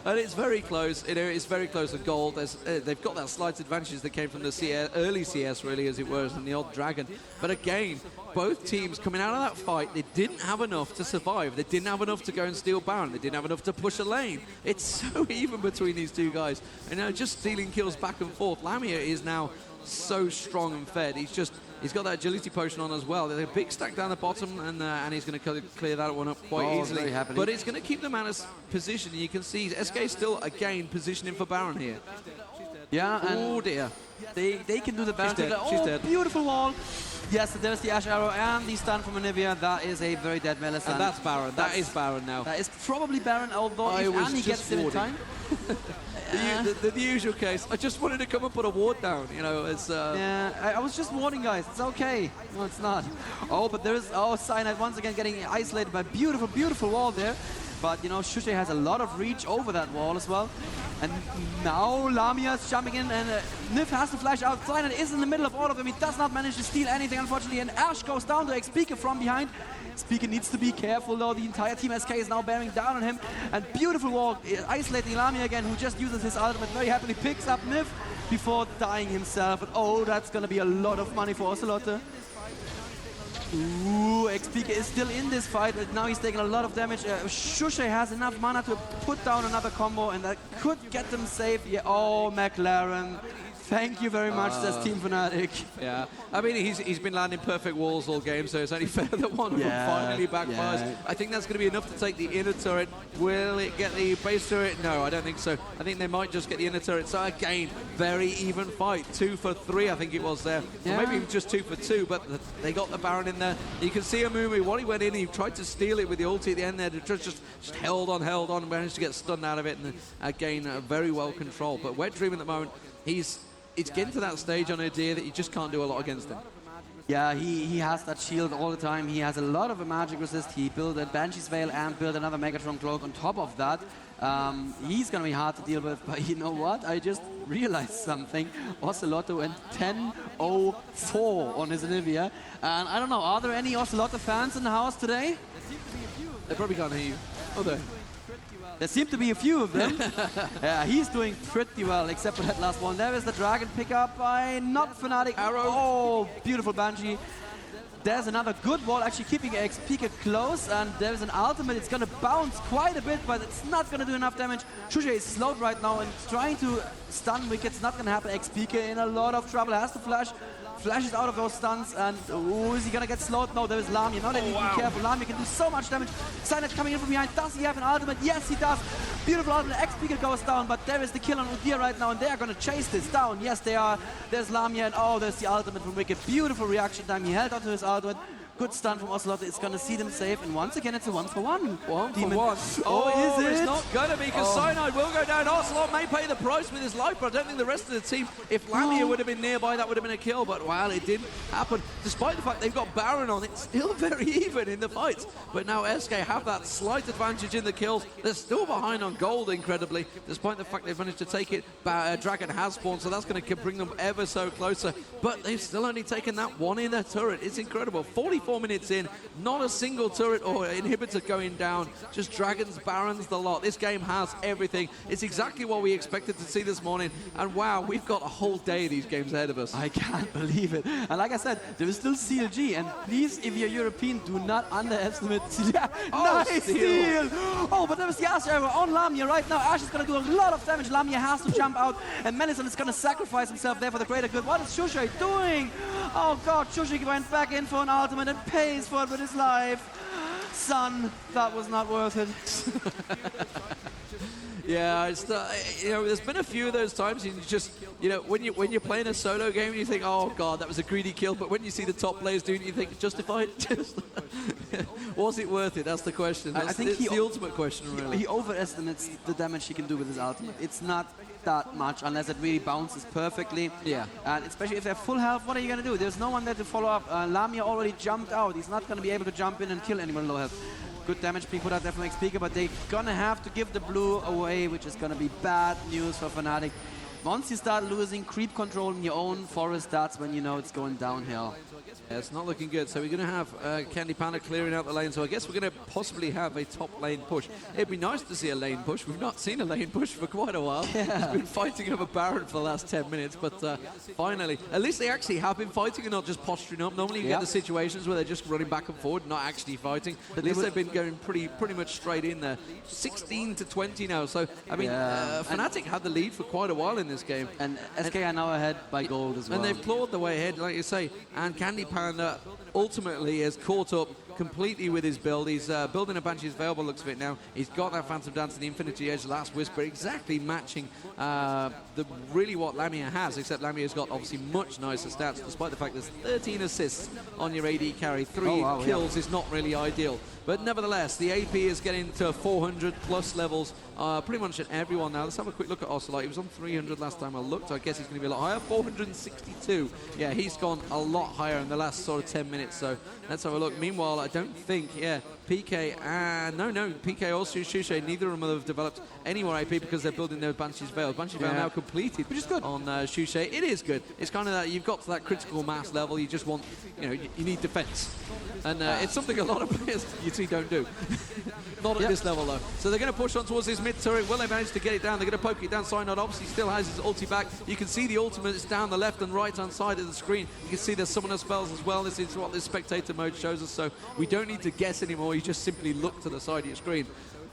And it's very close. It's very close to gold. They've got that slight advantage that came from the early CS, really, as it was, and the old Dragon. But again, both teams coming out of that fight, they didn't have enough to survive. They didn't have enough to go and steal Baron. They didn't have enough to push a lane. It's so even between these two guys. And now just stealing kills back and forth. Lamia is now so strong and fed. He's got that agility potion on as well. There's a big stack down the bottom, and he's going to clear that one up quite easily. But it's going to keep them out of position. You can see SK still, again, positioning for Baron here. Yeah, oh dear. They can do the Baron. She's dead. Beautiful wall. Yes, there's the Ashe arrow and the stun from Anivia. That is a very dead melee stun. And that's Baron. That is Baron now. That is probably Baron, although if Annie gets it in time. The usual case. I just wanted to come and put a ward down, it's... Yeah, I was just warning, guys. It's okay. No, it's not. Oh, but there's... Oh, Cyanide once again getting isolated by beautiful, beautiful wall there. But, Shushei has a lot of reach over that wall as well. And now Lamia's jumping in, and Niv has to flash out. Cyanide is in the middle of all of them. He does not manage to steal anything, unfortunately. And Ashe goes down to XPeaker from behind. XPeaker needs to be careful, though. The entire team SK is now bearing down on him. And beautiful wall, isolating Lamia again, who just uses his ultimate very happily, picks up Niv before dying himself. And oh, that's going to be a lot of money for Ocelot. Ooh, XPeaker is still in this fight, but now he's taking a lot of damage. Shushei has enough mana to put down another combo, and that could get them safe. Yeah, oh, McLaren. Thank you very much, says Team Fnatic. Yeah, I mean, he's been landing perfect walls all game, so it's only fair that one of them finally backfires. Yeah. I think that's going to be enough to take the inner turret. Will it get the base turret? No, I don't think so. I think they might just get the inner turret. So again, very even fight. 2 for 3, I think it was there. Yeah. Or maybe just 2 for 2, but they got the Baron in there. You can see Amumu, while he went in, he tried to steal it with the ulti at the end there. Just held on, and managed to get stunned out of it. And again, very well controlled. But Wet Dream at the moment, it's getting to that stage on Udyr that you just can't do a lot against him. Yeah, he has that shield all the time. He has a lot of a magic resist. He built a Banshee's Veil and built another Megatron Cloak on top of that. He's going to be hard to deal with, but you know what? I just realized something. Ocelot went 10-0-4 on his Anivia. And I don't know, are there any Ocelot fans in the house today? They probably can't hear you. Oh, there. There seem to be a few of them. Yeah, he's doing pretty well, except for that last one. There is the Dragon pickup by not Fnatic. Arrow. Oh, beautiful Banshee. There's another good wall, actually keeping XPeaker close, and there's an ultimate. It's going to bounce quite a bit, but it's not going to do enough damage. Shushei is slowed right now and trying to stun Wicked. It's not going to happen. XPeaker in a lot of trouble, has to flash flashes out of those stuns, and is he gonna get slowed? No, there is Lamia. Now they need to be careful. Lamia can do so much damage. Synet coming in from behind. Does he have an ultimate? Yes, he does. Beautiful ultimate. XP goes down, but there is the kill on Udyr right now, and they are gonna chase this down. Yes, they are. There's Lamia, and oh, there's the ultimate from Wicked. Beautiful reaction time. He held onto his ultimate. Good stun from Ocelot. It's going to see them safe. And once again, it's a 1-for-1. 1-for-1. Oh, is it? It's not going to be, because Cyanide will go down. Ocelot may pay the price with his life, but I don't think the rest of the team, if Lamia would have been nearby, that would have been a kill. But, well, it didn't happen. Despite the fact they've got Baron on, it's still very even in the fights. But now SK have that slight advantage in the kills. They're still behind on gold, incredibly, despite the fact they've managed to take it. Dragon has spawned, so that's going to bring them ever so closer. But they've still only taken that one inner turret. It's incredible. 44 minutes in, not a single turret or inhibitor going down, just dragons, barons, the lot. This game has everything. It's exactly what we expected to see this morning, and wow, we've got a whole day of these games ahead of us. I can't believe it. And like I said, there is still CLG, and please, if you're European, do not underestimate. Nice steal! Oh, but there was the Ashe arrow on Lamia right now. Ashe is going to do a lot of damage. Lamia has to jump out, and Melisande is going to sacrifice himself there for the greater good. What is Shushei doing? Oh god, Shushei went back in for an ultimate and pays for it with his life. Son, that was not worth it. Yeah, it's you know, there's been a few of those times and you just, you know, when you're playing a solo game and you think, oh god, that was a greedy kill, but when you see the top players doing it, you think, justified? Was it worth it? That's the question. I think it's the ultimate question, really. He overestimates the damage he can do with his ultimate. It's not that much unless it really bounces perfectly. Yeah. And especially if they're full health, what are you going to do? There's no one there to follow up. Lamia already jumped out. He's not going to be able to jump in and kill anyone low health. Good damage being put out there from XP, but they're going to have to give the blue away, which is going to be bad news for Fnatic. Once you start losing creep control in your own forest, that's when you know it's going downhill. Yeah, it's not looking good. So we're going to have Candy Panda clearing out the lane. So I guess we're going to possibly have a top lane push. It'd be nice to see a lane push. We've not seen a lane push for quite a while. Yeah. He's been fighting over Baron for the last 10 minutes. But finally, at least they actually have been fighting and not just posturing up. Normally you get the situations where they're just running back and forward, not actually fighting. But at least they've been going pretty much straight in there. 16-20 now. So, I mean, Fnatic had the lead for quite a while in this game. And SK are now ahead by gold as well. And they've clawed the way ahead, like you say. And Candy Panda ultimately has caught up completely with his build. He's building a Banshee's Veil by the looks of it now. He's got that Phantom Dance and the Infinity Edge, Last Whisper, exactly matching really what Lamia has, except Lamia's got obviously much nicer stats, despite the fact there's 13 assists on your AD carry. 3 kills is not really ideal. But nevertheless, the AP is getting to 400 plus levels, pretty much at everyone now. Let's have a quick look at Ocelot. He was on 300 last time I looked. I guess he's going to be a lot higher. 462. Yeah, he's gone a lot higher in the last sort of 10 minutes. So let's have a look. Meanwhile, I don't think, PK and no, PK or Shushei, neither of them have developed any more AP because they're building their Banshee's Veil. Banshee's Veil now completed, which is good on Shushei. It is good. It's kind of that you've got to that critical mass level. You just want, you know, you need defense. And it's something a lot of players you see don't do. Not at this level though. So they're going to push on towards this mid turret. Will they manage to get it down? They're going to poke it down. Cyanide obviously still has his ulti back. You can see the ultimate is down the left and right hand side of the screen. You can see there's summoner spells as well. This is what this spectator mode shows us. So we don't need to guess anymore. You just simply look to the side of your screen.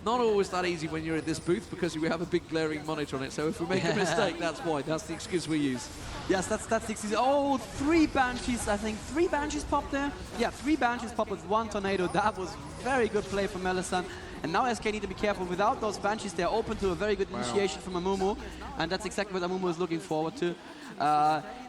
Not always that easy when you're at this booth because we have a big glaring monitor on it. So if we make a mistake, that's why. That's the excuse we use. Yes, that's the excuse. Oh, 3 Banshees, I think. 3 Banshees popped there? Yeah, 3 Banshees popped with 1 tornado. That was very good play from Melisande. And now SK need to be careful. Without those Banshees, they're open to a very good initiation from Amumu. And that's exactly what Amumu is looking forward to.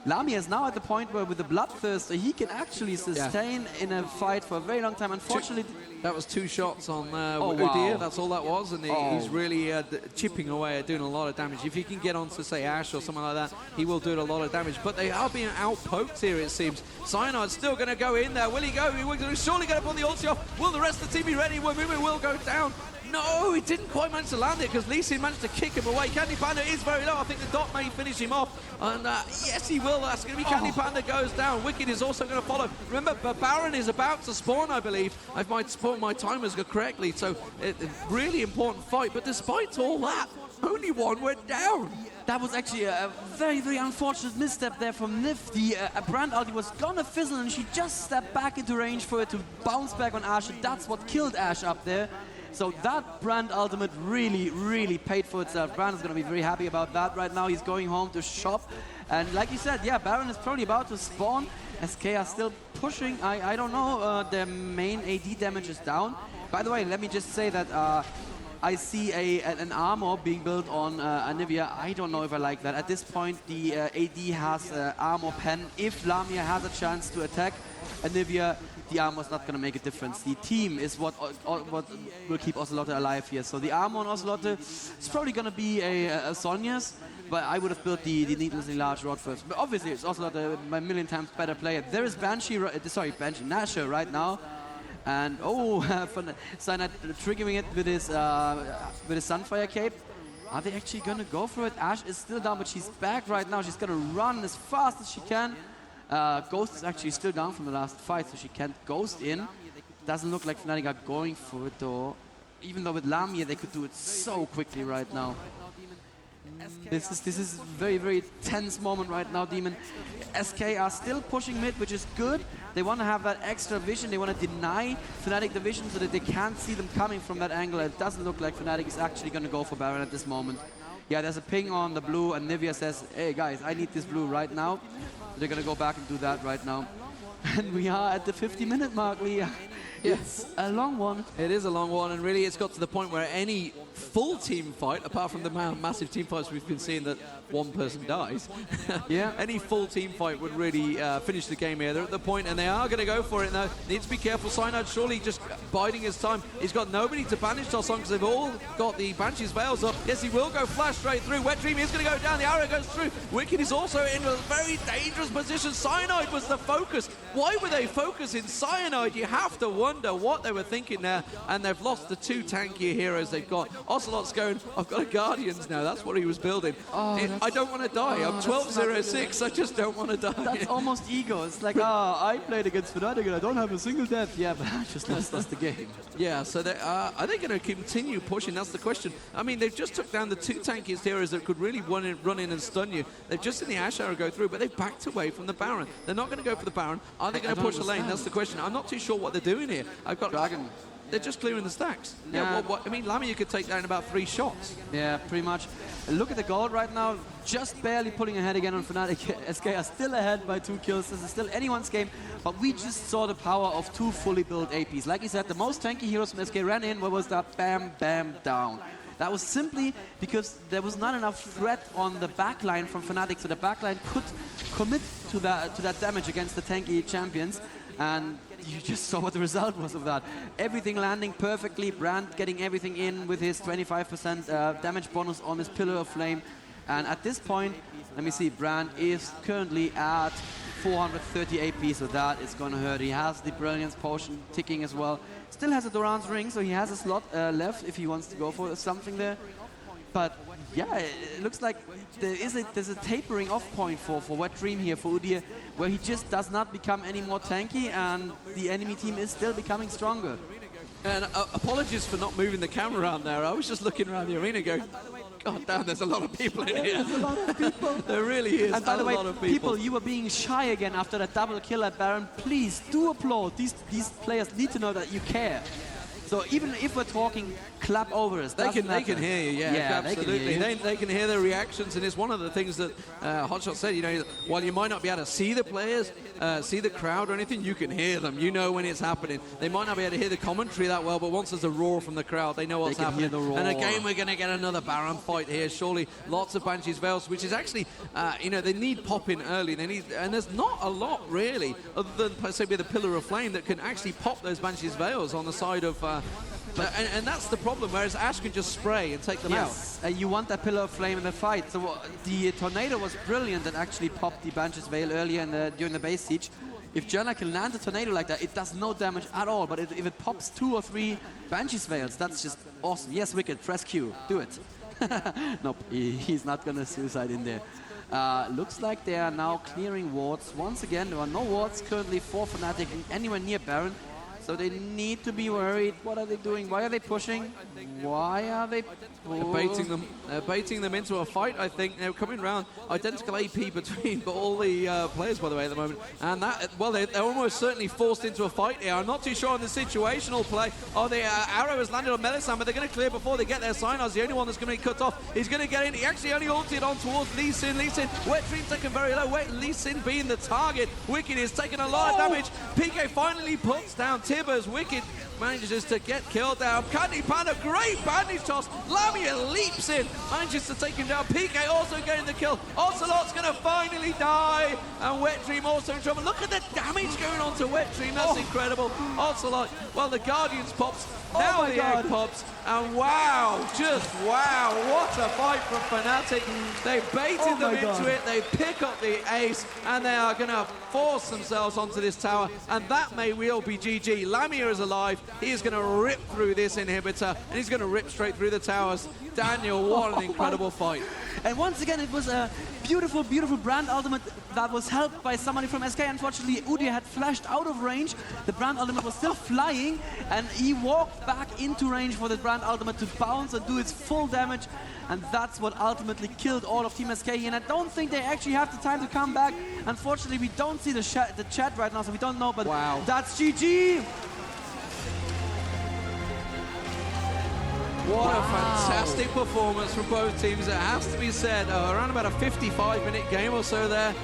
Lamia is now at the point where with the Bloodthirster, he can actually sustain in a fight for a very long time. Unfortunately... That was 2 shots on Udyr, that's all that was, and he's really chipping away at doing a lot of damage. If he can get on to, say, Ashe or something like that, he will do a lot of damage. But they are being out-poked here, it seems. Cyanide's still going to go in there. Will he go? He's surely going to put the ulti off. Will the rest of the team be ready? Amumu will go down. No, he didn't quite manage to land it because Lee Sin managed to kick him away. Candy Panda is very low. I think the dot may finish him off. And yes, he will. That's going to be Candy Panda goes down. Wicked is also going to follow. Remember, Baron is about to spawn, I believe. If my timers go correctly. So, really important fight. But despite all that, only 1 went down. That was actually a very, very unfortunate misstep there from Nif. The Brand ulti was gonna fizzle and she just stepped back into range for it to bounce back on Ashe. That's what killed Ashe up there. So that Brand ultimate really, really paid for itself. Brand is going to be very happy about that right now. He's going home to shop And like you said, yeah, Baron is probably about to spawn. SK are still pushing. I don't know, their main AD damage is down. By the way, let me just say that I see an armor being built on Anivia. I don't know if I like that. At this point, the AD has armor pen. If Lamia has a chance to attack Anivia, the armor is not going to make a difference. The team is what will keep Ocelote alive here. So the armor on Ocelote is probably going to be a Sonya's, but I would have built the needlessly large rod first. But obviously, it's Ocelote a million times better player. There is Banshee, Nasher right now. And Cyanide triggering it with his Sunfire Cape. Are they actually gonna go for it? Ashe is still down, but she's back right now. She's gonna run as fast as she can. Ghost is actually still down from the last fight, so she can't Ghost in. Doesn't look like Fnatic are going for it though. Even though with Lamia they could do it so quickly right now. This is very, very tense moment right now, Demon. SK are still pushing mid, which is good. They want to have that extra vision. They want to deny Fnatic the vision so that they can't see them coming from that angle. It doesn't look like Fnatic is actually going to go for Baron at this moment. Yeah, there's a ping on the blue, and Anivia says, hey guys, I need this blue right now. They're going to go back and do that right now. And we are at the 50-minute mark, Leah. It's a long one. It is a long one, and really it's got to the point where any full team fight, apart from the massive team fights we've been seeing that one person dies, any full team fight would really finish the game here. They're at the point, and they are going to go for it now. Needs to be careful. Cyanide surely just biding his time. He's got nobody to banish Tossong because they've all got the Banshee's Veils up. Yes, he will go flash straight through. Wet Dream is going to go down. The arrow goes through. Wicked is also in a very dangerous position. Cyanide was the focus. Why were they focusing Cyanide? You have to wonder what they were thinking there, and they've lost the two tankier heroes they've got. Ocelot's going, I've got a Guardians now. That's what he was building. I don't want to die. I'm 12-0-6. I just don't want to die. That's almost ego. It's like, I played against Fnatic and I don't have a single death. Yeah, but I just lost the game. Yeah, so are they going to continue pushing? That's the question. I mean, they've just took down the two tankiest heroes that could really run in and stun you. They've just seen the Ashe arrow go through, but they've backed away from the Baron. They're not going to go for the Baron. Are they going to push the lane? That's the question. I'm not too sure what they're doing here. I've got Dragon. They're just clearing the stacks. Yeah, I mean, Lamia could take down about 3 shots. Yeah, pretty much. Look at the gold right now, just barely pulling ahead again on Fnatic. SK are still ahead by 2 kills. This is still anyone's game, but we just saw the power of 2 fully built APs. Like you said, the most tanky heroes from SK ran in. What was that? Bam, bam, down. That was simply because there was not enough threat on the backline from Fnatic, so the backline could commit to that damage against the tanky champions. And you just saw what the result was of that. Everything landing perfectly, Brand getting everything in with his 25% damage bonus on his Pillar of Flame. And at this point, let me see, Brand is currently at 430 AP, so that is going to hurt. He has the Brilliance Potion ticking as well. Still has a Doran's Ring, so he has a slot left if he wants to go for something there. But yeah, it looks like there's a tapering off point for Wet Dream here, for Udyr, where he just does not become any more tanky, and the enemy team is still becoming stronger. And apologies for not moving the camera around there. I was just looking around the arena going, God damn, there's a lot of people in here. There's a lot of people. There really is. And by the way, lot of people, you were being shy again after that double kill at Baron. Please do applaud. These players need to know that you care. So even if we're talking clap over us, they can hear you, yeah absolutely. They can hear the reactions, and it's one of the things that Hotshot said, you know, while you might not be able to see the players, see the crowd or anything, you can hear them. You know when it's happening. They might not be able to hear the commentary that well, but once there's a roar from the crowd, they know what's happening. And again, we're going to get another Baron fight here, surely. Lots of Banshee's Veils, which is actually, you know, they need pop in early. And there's not a lot, really, other than, say, the Pillar of Flame that can actually pop those Banshee's Veils on the side of... and that's the problem, whereas Ashe can just spray and take them out. You want that Pillar of Flame in the fight. So the Tornado was brilliant that actually popped the Banshee's Veil earlier during the base siege. If Janna can land a Tornado like that, it does no damage at all. But if it pops 2 or 3 Banshee's Veils, that's just awesome. Yes, Wicked, press Q, do it. Nope, he's not going to suicide in there. Looks like they are now clearing wards. Once again, there are no wards currently for Fnatic anywhere near Baron. so they need to be worried. What are they doing? Why are they pushing? Why are they baiting them? They're baiting them into a fight, I think. They're coming round. Identical AP between all the players, by the way, at the moment. And that, well, they're almost certainly forced into a fight here. I'm not too sure on the situational play. Oh, the arrow has landed on Melisande, but they're going to clear before they get their Synar's the only one that's going to be cut off. He's going to get in. He actually only ulted on towards Lee Sin. Lee Sin, Wet Dream taken very low. Lee Sin being the target. Wicked is taking a lot of damage. PK finally puts down Tibbers. Wicked manages to get killed down. Candy Panda, great bandage toss. Lamia leaps in, manages to take him down. PK also getting the kill. Ocelot's going to finally die. And Wet Dream also in trouble. Look at the damage going on to Wet Dream. That's incredible. Ocelot, well, the Guardians pops. Now the egg pops. And wow, just wow. What a fight from Fnatic. They baited them into it. They pick up the ace. And they are going to force themselves onto this tower. And that may well be GG. Lamia is alive. He is going to rip through this inhibitor, and he's going to rip straight through the towers. Daniel, what an incredible fight. And once again, it was a beautiful, beautiful brand ultimate that was helped by somebody from SK. Unfortunately, Udyr had flashed out of range. The brand ultimate was still flying, and he walked back into range for the brand ultimate to bounce and do its full damage. And that's what ultimately killed all of Team SK. And I don't think they actually have the time to come back. Unfortunately, we don't see the chat right now, so we don't know, but wow, that's GG. What a fantastic performance from both teams. It has to be said, around about a 55-minute game or so there.